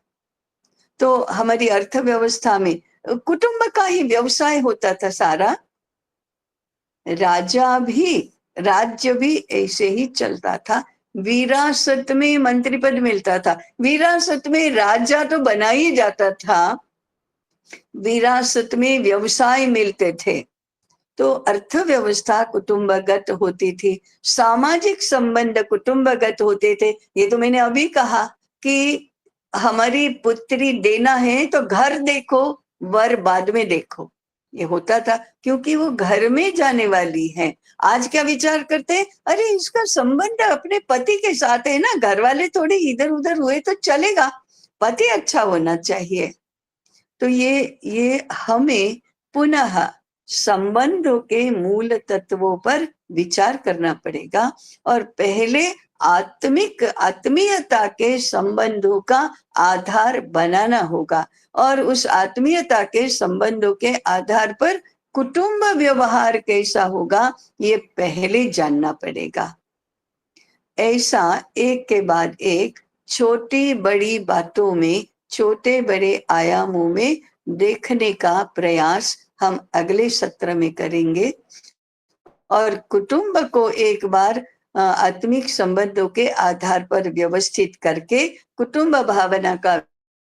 तो हमारी अर्थव्यवस्था में कुटुंब का ही व्यवसाय होता था सारा। राज्य भी ऐसे ही चलता था। विरासत में मंत्री पद मिलता था, विरासत में राजा तो बना ही जाता था, विरासत में व्यवसाय मिलते थे। तो अर्थव्यवस्था कुटुंबगत होती थी, सामाजिक संबंध कुटुंबगत होते थे। ये तो मैंने अभी कहा कि हमारी पुत्री देना है तो घर देखो, वर बाद में देखो, ये होता था, क्योंकि वो घर में जाने वाली है। आज क्या विचार करते हैं, अरे इसका संबंध अपने पति के साथ है ना, घर वाले थोड़े इधर उधर हुए तो चलेगा, पति अच्छा होना चाहिए। तो ये हमें पुनः संबंधों के मूल तत्वों पर विचार करना पड़ेगा, और पहले आत्मीयता के संबंधों का आधार बनाना होगा, और उस आत्मीयता के संबंधों के आधार पर कुटुंब व्यवहार कैसा होगा ये पहले जानना पड़ेगा। ऐसा एक के बाद एक छोटी बड़ी बातों में, छोटे बड़े आयामों में देखने का प्रयास हम अगले सत्र में करेंगे, और कुटुंब को एक बार आत्मिक संबंधों के आधार पर व्यवस्थित करके कुटुंब भावना का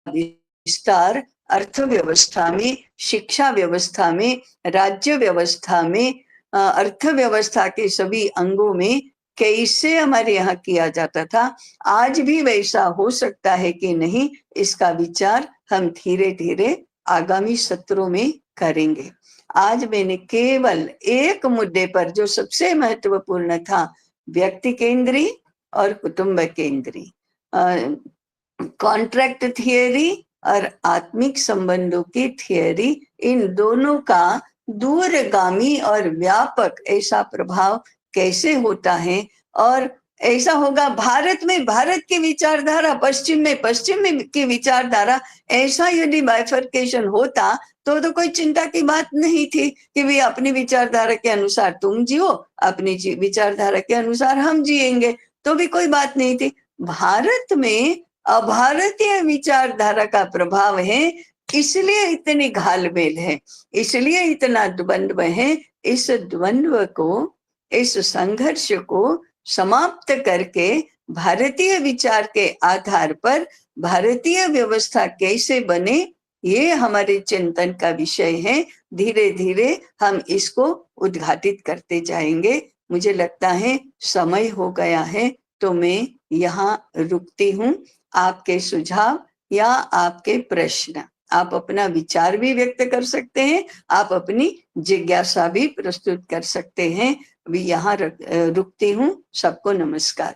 विस्तार अर्थव्यवस्था में, शिक्षा व्यवस्था में, राज्य व्यवस्था में, अर्थव्यवस्था के सभी अंगों में कैसे हमारे यहाँ किया जाता था, आज भी वैसा हो सकता है कि नहीं, इसका विचार हम धीरे धीरे आगामी सत्रों में करेंगे। आज मैंने केवल एक मुद्दे पर, जो सबसे महत्वपूर्ण था, व्यक्ति केंद्री और कुटुंब केंद्री, कॉन्ट्रैक्ट थियरी और आत्मिक संबंधों की थियरी, इन दोनों का दूरगामी और व्यापक ऐसा प्रभाव कैसे होता है, और ऐसा होगा भारत में भारत की विचारधारा, पश्चिम में की विचारधारा, ऐसा यदि बाइफर्केशन होता तो कोई चिंता की बात नहीं थी कि भी अपनी विचारधारा के अनुसार तुम जियो, अपनी विचारधारा के अनुसार हम जिएंगे, तो भी कोई बात नहीं थी। भारत में अभारतीय विचारधारा का प्रभाव है, इसलिए इतनी घालमेल है, इसलिए इतना द्वंद्व है। इस द्वंद्व को, इस संघर्ष को समाप्त करके भारतीय विचार के आधार पर भारतीय व्यवस्था कैसे बने, ये हमारे चिंतन का विषय है। धीरे धीरे हम इसको उद्घाटित करते जाएंगे। मुझे लगता है समय हो गया है, तो मैं यहाँ रुकती हूँ। आपके सुझाव या आपके प्रश्न, आप अपना विचार भी व्यक्त कर सकते हैं, आप अपनी जिज्ञासा भी प्रस्तुत कर सकते हैं। अभी यहाँ रुकती हूँ। सबको नमस्कार।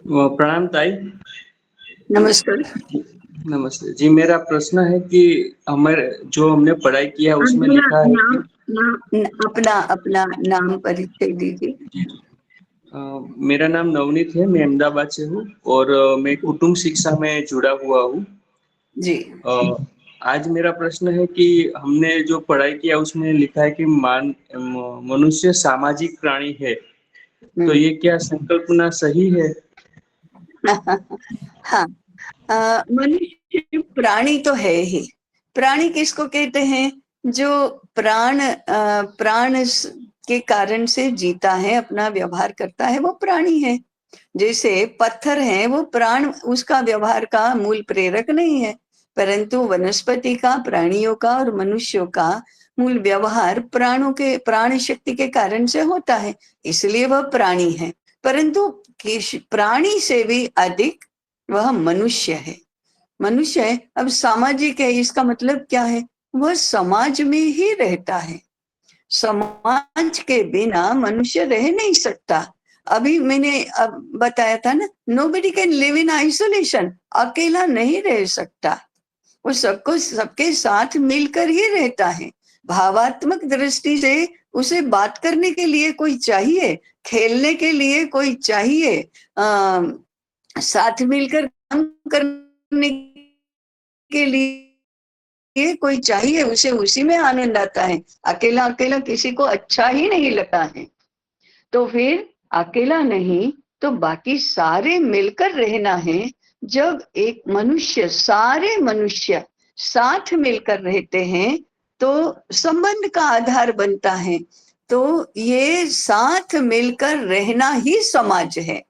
प्रणाम ताई। नमस्कार। नमस्ते जी। मेरा प्रश्न है कि हमारे जो हमने पढ़ाई किया है उसमें लिखा है कि अपना नाम परिचय दीजिए। मेरा नाम नवनीत है, मैं अहमदाबाद से हूँ और मैं कुटुंब शिक्षा में जुड़ा हुआ हूँ जी। आज मेरा प्रश्न है कि हमने जो पढ़ाई किया उसमें लिखा है कि मनुष्य सामाजिक प्राणी है, तो ये क्या संकल्पना सही है? हाँ, मनुष्य प्राणी तो है ही। प्राणी किसको कहते हैं? जो प्राण के कारण से जीता है, अपना व्यवहार करता है, वो प्राणी है। जैसे पत्थर है, वो प्राण, उसका व्यवहार का मूल प्रेरक नहीं है, परंतु वनस्पति का, प्राणियों का और मनुष्यों का मूल व्यवहार प्राण शक्ति के कारण से होता है, इसलिए वह प्राणी है। परंतु प्राणी से भी अधिक वह मनुष्य है। मनुष्य है, अब सामाजिक है, इसका मतलब क्या है? वह समाज में ही रहता है। समाज के बिना मनुष्य रह नहीं सकता। अभी मैंने अब बताया था ना, nobody can live in isolation, अकेला नहीं रह सकता, वो सबके साथ मिलकर ही रहता है। भावात्मक दृष्टि से उसे बात करने के लिए कोई चाहिए, खेलने के लिए कोई चाहिए, साथ मिलकर काम करने के लिए कोई चाहिए, उसे उसी में आनंद आता है। अकेला अकेला किसी को अच्छा ही नहीं लगता है। तो फिर अकेला नहीं तो बाकी सारे मिलकर रहना है। जब एक मनुष्य, सारे मनुष्य साथ मिलकर रहते हैं तो संबंध का आधार बनता है। तो ये साथ मिलकर रहना ही समाज है,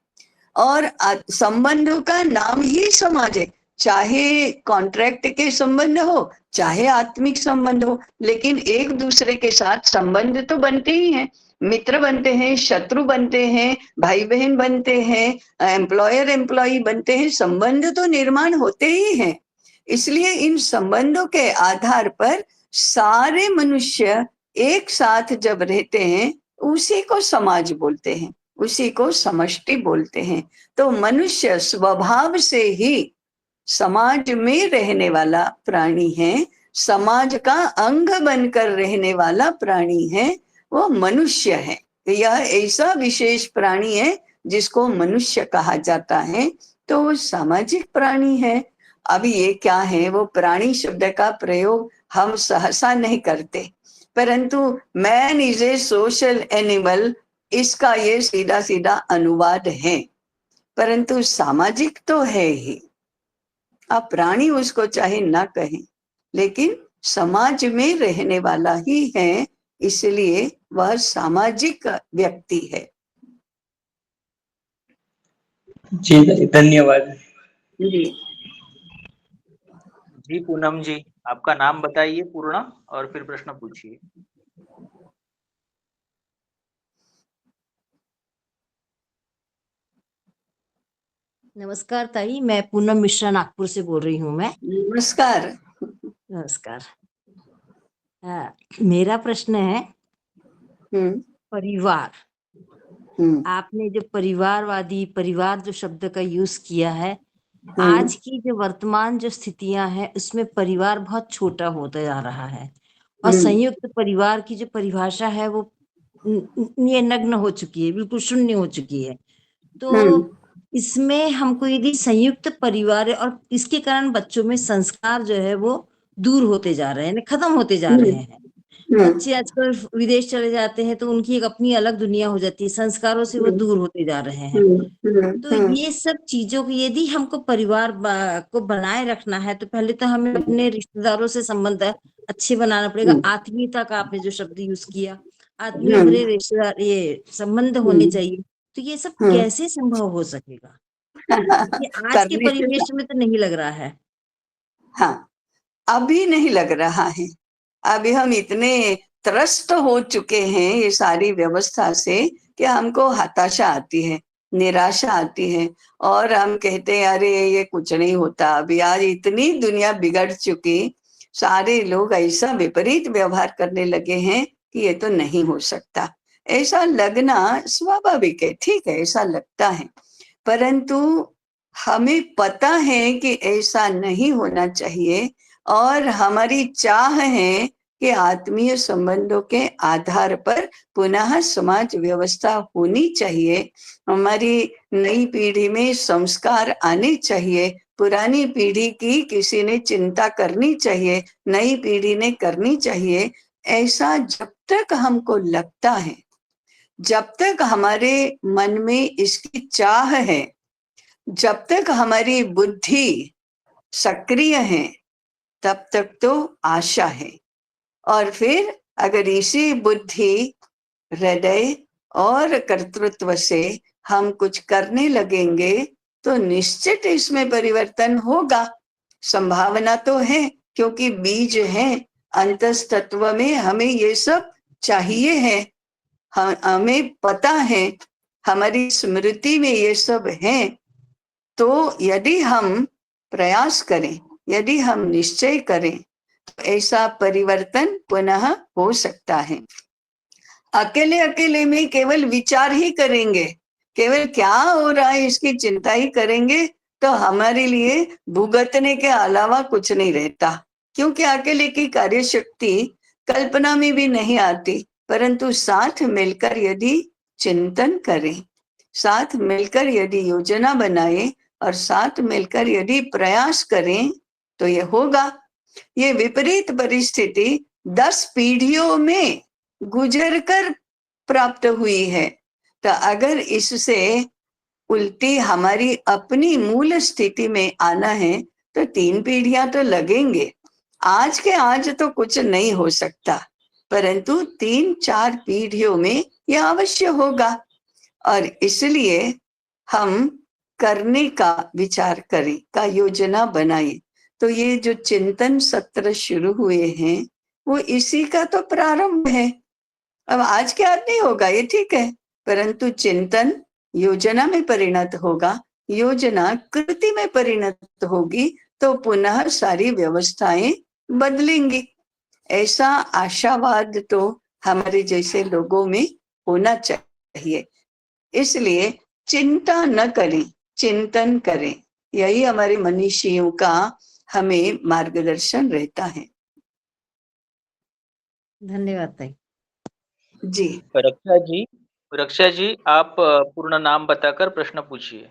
और संबंधों का नाम ही समाज है। चाहे कॉन्ट्रैक्ट के संबंध हो, चाहे आत्मिक संबंध हो, लेकिन एक दूसरे के साथ संबंध तो बनते ही हैं। मित्र बनते हैं, शत्रु बनते हैं, भाई बहन बनते हैं, एम्प्लॉयर एम्प्लॉई बनते हैं, संबंध तो निर्माण होते ही हैं। इसलिए इन संबंधों के आधार पर सारे मनुष्य एक साथ जब रहते हैं, उसी को समाज बोलते हैं, उसी को समष्टि बोलते हैं। तो मनुष्य स्वभाव से ही समाज में रहने वाला प्राणी है, समाज का अंग बनकर रहने वाला प्राणी है, वो मनुष्य है। यह ऐसा विशेष प्राणी है जिसको मनुष्य कहा जाता है, तो वो सामाजिक प्राणी है। अब ये क्या है, वो प्राणी शब्द का प्रयोग हम सहसा नहीं करते, परंतु man is a social animal, इसका ये सीधा सीधा अनुवाद है, परंतु सामाजिक तो है ही। आप प्राणी उसको चाहे ना कहें, लेकिन समाज में रहने वाला ही है, इसलिए वह सामाजिक व्यक्ति है। जी धन्यवाद। जी, जी पूनम जी, आपका नाम बताइए पूर्ण और फिर प्रश्न पूछिए। नमस्कार ताई, मैं पूनम मिश्रा नागपुर से बोल रही हूँ। मैं नमस्कार। नमस्कार। मेरा प्रश्न है हम्म परिवार। हम्म आपने जो परिवारवादी परिवार जो शब्द का यूज किया है, हम्म आज की जो वर्तमान जो स्थितियां हैं उसमें परिवार बहुत छोटा होता जा रहा है और हम्म संयुक्त परिवार की जो परिभाषा है वो ये नग्न हो चुकी है, बिल्कुल शून्य हो चुकी है। हम्म तो इसमें हमको यदि संयुक्त परिवार है और इसके कारण बच्चों में संस्कार जो है वो दूर होते जा रहे हैं, खत्म होते जा रहे हैं। हम्म बच्चे आजकल विदेश चले जाते हैं तो उनकी एक अपनी अलग दुनिया हो जाती है, संस्कारों से वो दूर होते जा रहे हैं। तो हम्म ये सब चीजों को यदि हमको परिवार को बनाए रखना है तो पहले तो हमें अपने रिश्तेदारों से संबंध अच्छे बनाना पड़ेगा। आत्मीयता का आपने जो शब्द यूज किया, आत्मीय भरे रिश्तेदार ये संबंध होने चाहिए। तो ये सब कैसे संभव हो सकेगा? ये आज के करने से, परिवेश में तो नहीं लग रहा है। हाँ, अभी नहीं लग रहा है। अभी हम इतने त्रस्त हो चुके हैं ये सारी व्यवस्था से कि हमको हताशा आती है, निराशा आती है, और हम कहते हैं अरे ये कुछ नहीं होता। अभी आज इतनी दुनिया बिगड़ चुकी, सारे लोग ऐसा विपरीत व्यवहार करने लगे हैं कि ये तो नहीं हो सकता। ऐसा लगना स्वाभाविक है, ठीक है, ऐसा लगता है, परंतु हमें पता है कि ऐसा नहीं होना चाहिए, और हमारी चाह है कि आत्मीय संबंधों के आधार पर पुनः समाज व्यवस्था होनी चाहिए। हमारी नई पीढ़ी में संस्कार आने चाहिए, पुरानी पीढ़ी की किसी ने चिंता करनी चाहिए, नई पीढ़ी ने करनी चाहिए। ऐसा जब तक हमको लगता है, जब तक हमारे मन में इसकी चाह है, जब तक हमारी बुद्धि सक्रिय है, तब तक तो आशा है। और फिर अगर इसी बुद्धि, हृदय और कर्तृत्व से हम कुछ करने लगेंगे तो निश्चित इसमें परिवर्तन होगा। संभावना तो है, क्योंकि बीज है अंतस्तत्व में, हमें ये सब चाहिए है, हमें पता है, हमारी स्मृति में ये सब है। तो यदि हम प्रयास करें, यदि हम निश्चय करें, तो ऐसा परिवर्तन पुनः हो सकता है। अकेले अकेले में केवल विचार ही करेंगे, केवल क्या हो रहा है इसकी चिंता ही करेंगे, तो हमारे लिए भुगतने के अलावा कुछ नहीं रहता। क्योंकि अकेले की कार्यशक्ति कल्पना में भी नहीं आती, परंतु साथ मिलकर यदि चिंतन करें, साथ मिलकर यदि योजना बनाए और साथ मिलकर यदि प्रयास करें, तो ये होगा। ये विपरीत परिस्थिति 10 पीढ़ियों में गुजर कर प्राप्त हुई है। तो अगर इससे उल्टी हमारी अपनी मूल स्थिति में आना है तो 3 पीढ़ियां तो लगेंगे। आज के आज तो कुछ नहीं हो सकता, परंतु 3-4 पीढ़ियों में यह अवश्य होगा। और इसलिए हम करने का विचार करें, का योजना बनाएं। तो ये जो चिंतन सत्र शुरू हुए हैं वो इसी का तो प्रारंभ है। अब आज के आज नहीं होगा ये ठीक है, परंतु चिंतन योजना में परिणत होगा, योजना कृति में परिणत होगी, तो पुनः सारी व्यवस्थाएं बदलेंगी। ऐसा आशावाद तो हमारे जैसे लोगों में होना चाहिए। इसलिए चिंता न करें, चिंतन करें, यही हमारे मनीषियों का हमें मार्गदर्शन रहता है। धन्यवाद ताई। जी, रक्षा जी, रक्षा जी, आप पूर्ण नाम बताकर प्रश्न पूछिए।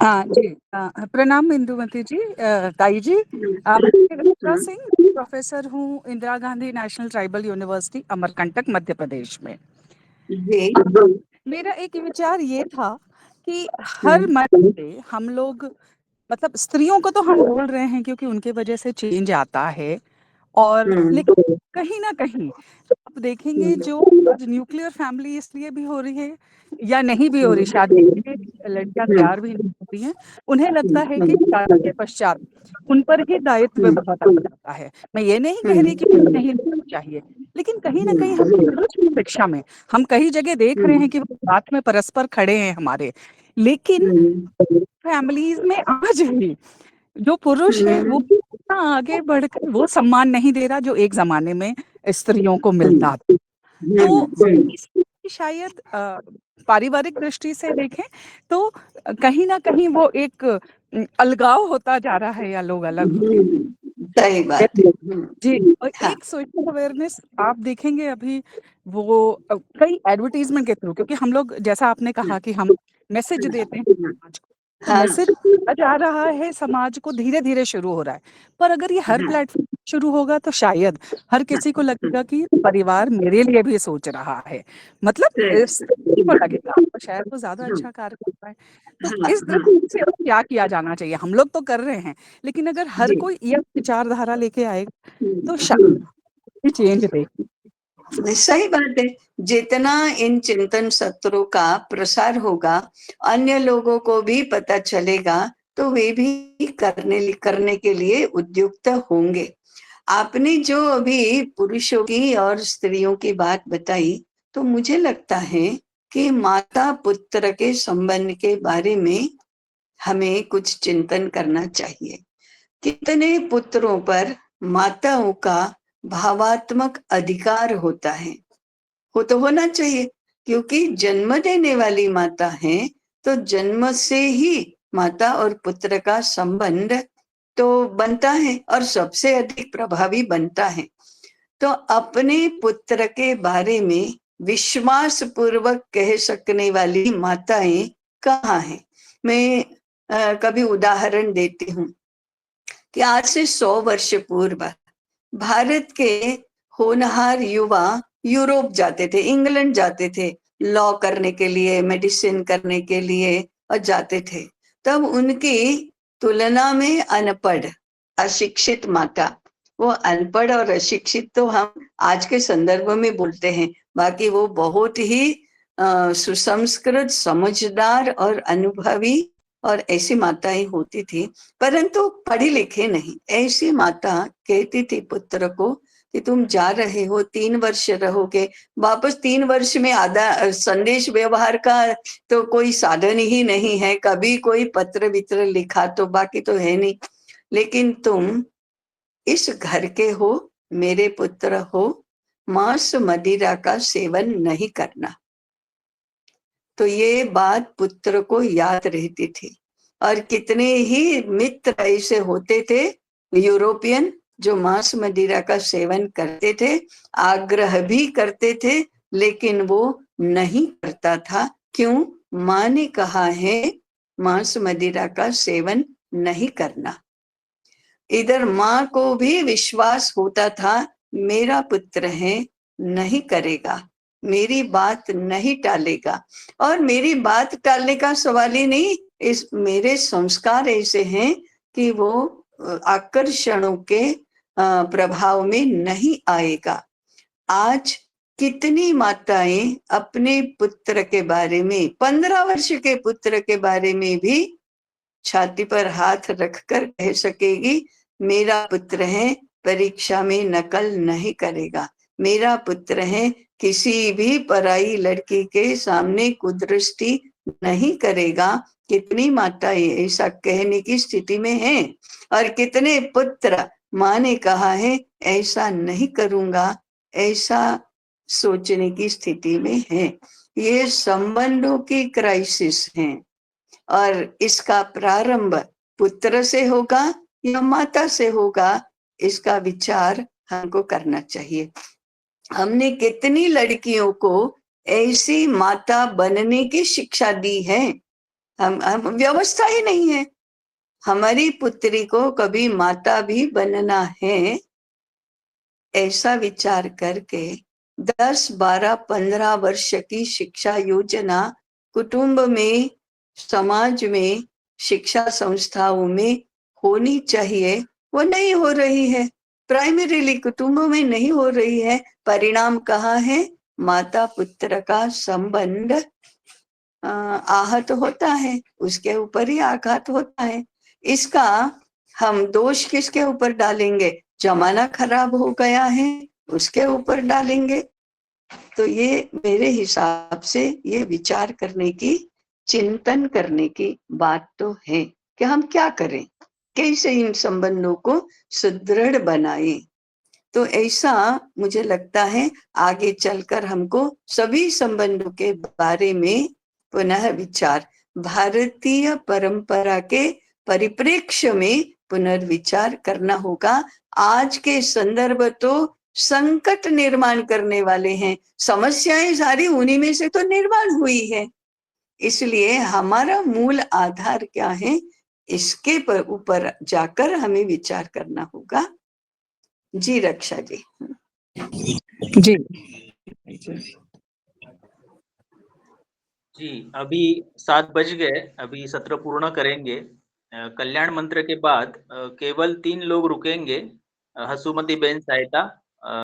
हाँ जी, प्रणाम इंदुमती जी, ताई जी। मैं रक्षा सिंह, प्रोफेसर हूँ Indira Gandhi national tribal university Amarkantak Madhya Pradesh में। जी। मेरा एक विचार ये था कि हर मत से हम लोग, मतलब स्त्रियों को तो हम बोल रहे हैं क्योंकि उनके वजह से चेंज आता है, और लेकिन कहीं ना कहीं आप देखेंगे जो आज न्यूक्लियर फैमिली इसलिए भी हो रही है या नहीं भी हो रही, शादी के लिए लड़कियां तैयार भी नहीं होती हैं, उन्हें लगता है कि शादी के पश्चात उन पर ही दायित्व बहुत आ जाता है। मैं ये नहीं कह रही कि नहीं लेना चाहिए, लेकिन कहीं ना कहीं हम शिक्षा में हम कई जगह देख रहे हैं कि वो साथ में परस्पर खड़े हैं हमारे, लेकिन फैमिलीज में आज भी जो पुरुष है वो इतना आगे बढ़कर वो सम्मान नहीं दे रहा जो एक जमाने में स्त्रियों को मिलता था। तो इसकी शायद पारिवारिक दृष्टि से देखें तो कहीं ना कहीं वो एक अलगाव होता जा रहा है या लोग अलग होते सही बात है। जी। और हाँ। एक सोशल अवेयरनेस आप देखेंगे अभी वो कई एडवर्टीजमेंट के थ्रू, क्योंकि हम लोग जैसा आपने कहा कि हम मैसेज देते हैं समाज को, तो हाँ। मैसेज जा रहा है समाज को, धीरे धीरे शुरू हो रहा है। पर अगर ये हर प्लेटफॉर्म शुरू होगा तो शायद हर किसी को लगेगा कि परिवार मेरे लिए भी सोच रहा है, मतलब स्त्री को लगेगा तो शायद वो ज्यादा अच्छा कार्य कर पाए। तो इस दृष्टि से क्या किया जाना चाहिए? हम लोग तो कर रहे हैं, लेकिन अगर हर कोई यह विचारधारा लेके आएगा तो शायद चेंज देखें। सही बात है। जितना इन चिंतन सत्रों का प्रसार होगा, अन्य लोगों को भी पता चलेगा, तो वे भी करने के लिए उद्युक्त होंगे। आपने जो अभी पुरुषों की और स्त्रियों की बात बताई, तो मुझे लगता है कि माता पुत्र के संबंध के बारे में हमें कुछ चिंतन करना चाहिए। कितने पुत्रों पर माताओं का भावात्मक अधिकार होता है? वो तो होना चाहिए, क्योंकि जन्म देने वाली माता है, तो जन्म से ही माता और पुत्र का संबंध तो बनता है और सबसे अधिक प्रभावी बनता है। तो अपने पुत्र के बारे में विश्वास पूर्वक कह सकने वाली माताएं कहाँ हैं? मैं कभी उदाहरण देती हूँ कि आज से 100 वर्ष पूर्व भारत के होनहार युवा यूरोप जाते थे, इंग्लैंड जाते थे, लॉ करने के लिए, मेडिसिन करने के लिए, और जाते थे। तब उनकी तुलना में अनपढ़, अशिक्षित माता, वो अनपढ़ और अशिक्षित तो हम आज के संदर्भ में बोलते हैं, बाकी वो बहुत ही सुसंस्कृत, समझदार और अनुभवी और ऐसी माताएं होती थी, परंतु पढ़ी लिखे नहीं। ऐसी माता कहती थी पुत्र को कि तुम जा रहे हो, 3 वर्ष रहोगे, वापस 3 वर्ष में आधा संदेश व्यवहार का तो कोई साधन ही नहीं है, कभी कोई पत्र वित्र लिखा तो बाकी तो है नहीं, लेकिन तुम इस घर के हो, मेरे पुत्र हो, मांस मदिरा का सेवन नहीं करना। तो ये बात पुत्र को याद रहती थी। और कितने ही मित्र ऐसे होते थे यूरोपियन जो मांस मदिरा का सेवन करते थे, आग्रह भी करते थे, लेकिन वो नहीं करता था। क्यों? माँ ने कहा है मांस मदिरा का सेवन नहीं करना। इधर माँ को भी विश्वास होता था मेरा पुत्र है, नहीं करेगा, मेरी बात नहीं टालेगा। और मेरी बात टालने का सवाल ही नहीं, इस मेरे संस्कार ऐसे हैं कि वो आकर्षणों के प्रभाव में नहीं आएगा। आज कितनी माताएं अपने पुत्र के बारे में, 15 वर्ष के पुत्र के बारे में भी छाती पर हाथ रखकर कह सकेगी मेरा पुत्र है, परीक्षा में नकल नहीं करेगा, मेरा पुत्र है, किसी भी पराई लड़की के सामने कुदृष्टि नहीं करेगा। कितनी माताएं ऐसा कहने की स्थिति में हैं, और कितने पुत्र माँ ने कहा है ऐसा नहीं करूंगा, ऐसा सोचने की स्थिति में है। ये संबंधों की क्राइसिस है, और इसका प्रारंभ पुत्र से होगा या माता से होगा, इसका विचार हमको करना चाहिए। हमने कितनी लड़कियों को ऐसी माता बनने की शिक्षा दी है। हम व्यवस्था ही नहीं है। हमारी पुत्री को कभी माता भी बनना है, ऐसा विचार करके 10, 12, 15 वर्ष की शिक्षा योजना कुटुंब में, समाज में, शिक्षा संस्थाओं में होनी चाहिए, वो नहीं हो रही है। प्राइमरीली कुटुंबों में नहीं हो रही है। परिणाम कहाँ है? माता पुत्र का संबंध आहत होता है, उसके ऊपर ही आघात होता है। इसका हम दोष किसके ऊपर डालेंगे? जमाना खराब हो गया है, उसके ऊपर डालेंगे। तो ये मेरे हिसाब से ये विचार करने की, चिंतन करने की बात तो है कि हम क्या करें, कैसे इन संबंधों को सुदृढ़ बनाएं। तो ऐसा मुझे लगता है आगे चलकर हमको सभी संबंधों के बारे में पुनः विचार, भारतीय परंपरा के परिप्रेक्ष्य में पुनर्विचार करना होगा। आज के संदर्भ तो संकट निर्माण करने वाले हैं, समस्याएं सारी उन्हीं में से तो निर्माण हुई है। इसलिए हमारा मूल आधार क्या है, इसके ऊपर जाकर हमें विचार करना होगा। जी रक्षा जी। जी जी, अभी 7 बज गए, अभी सत्र पूर्ण करेंगे। कल्याण मंत्र के बाद केवल 3 लोग रुकेंगे, हसुमती बेन सहायता,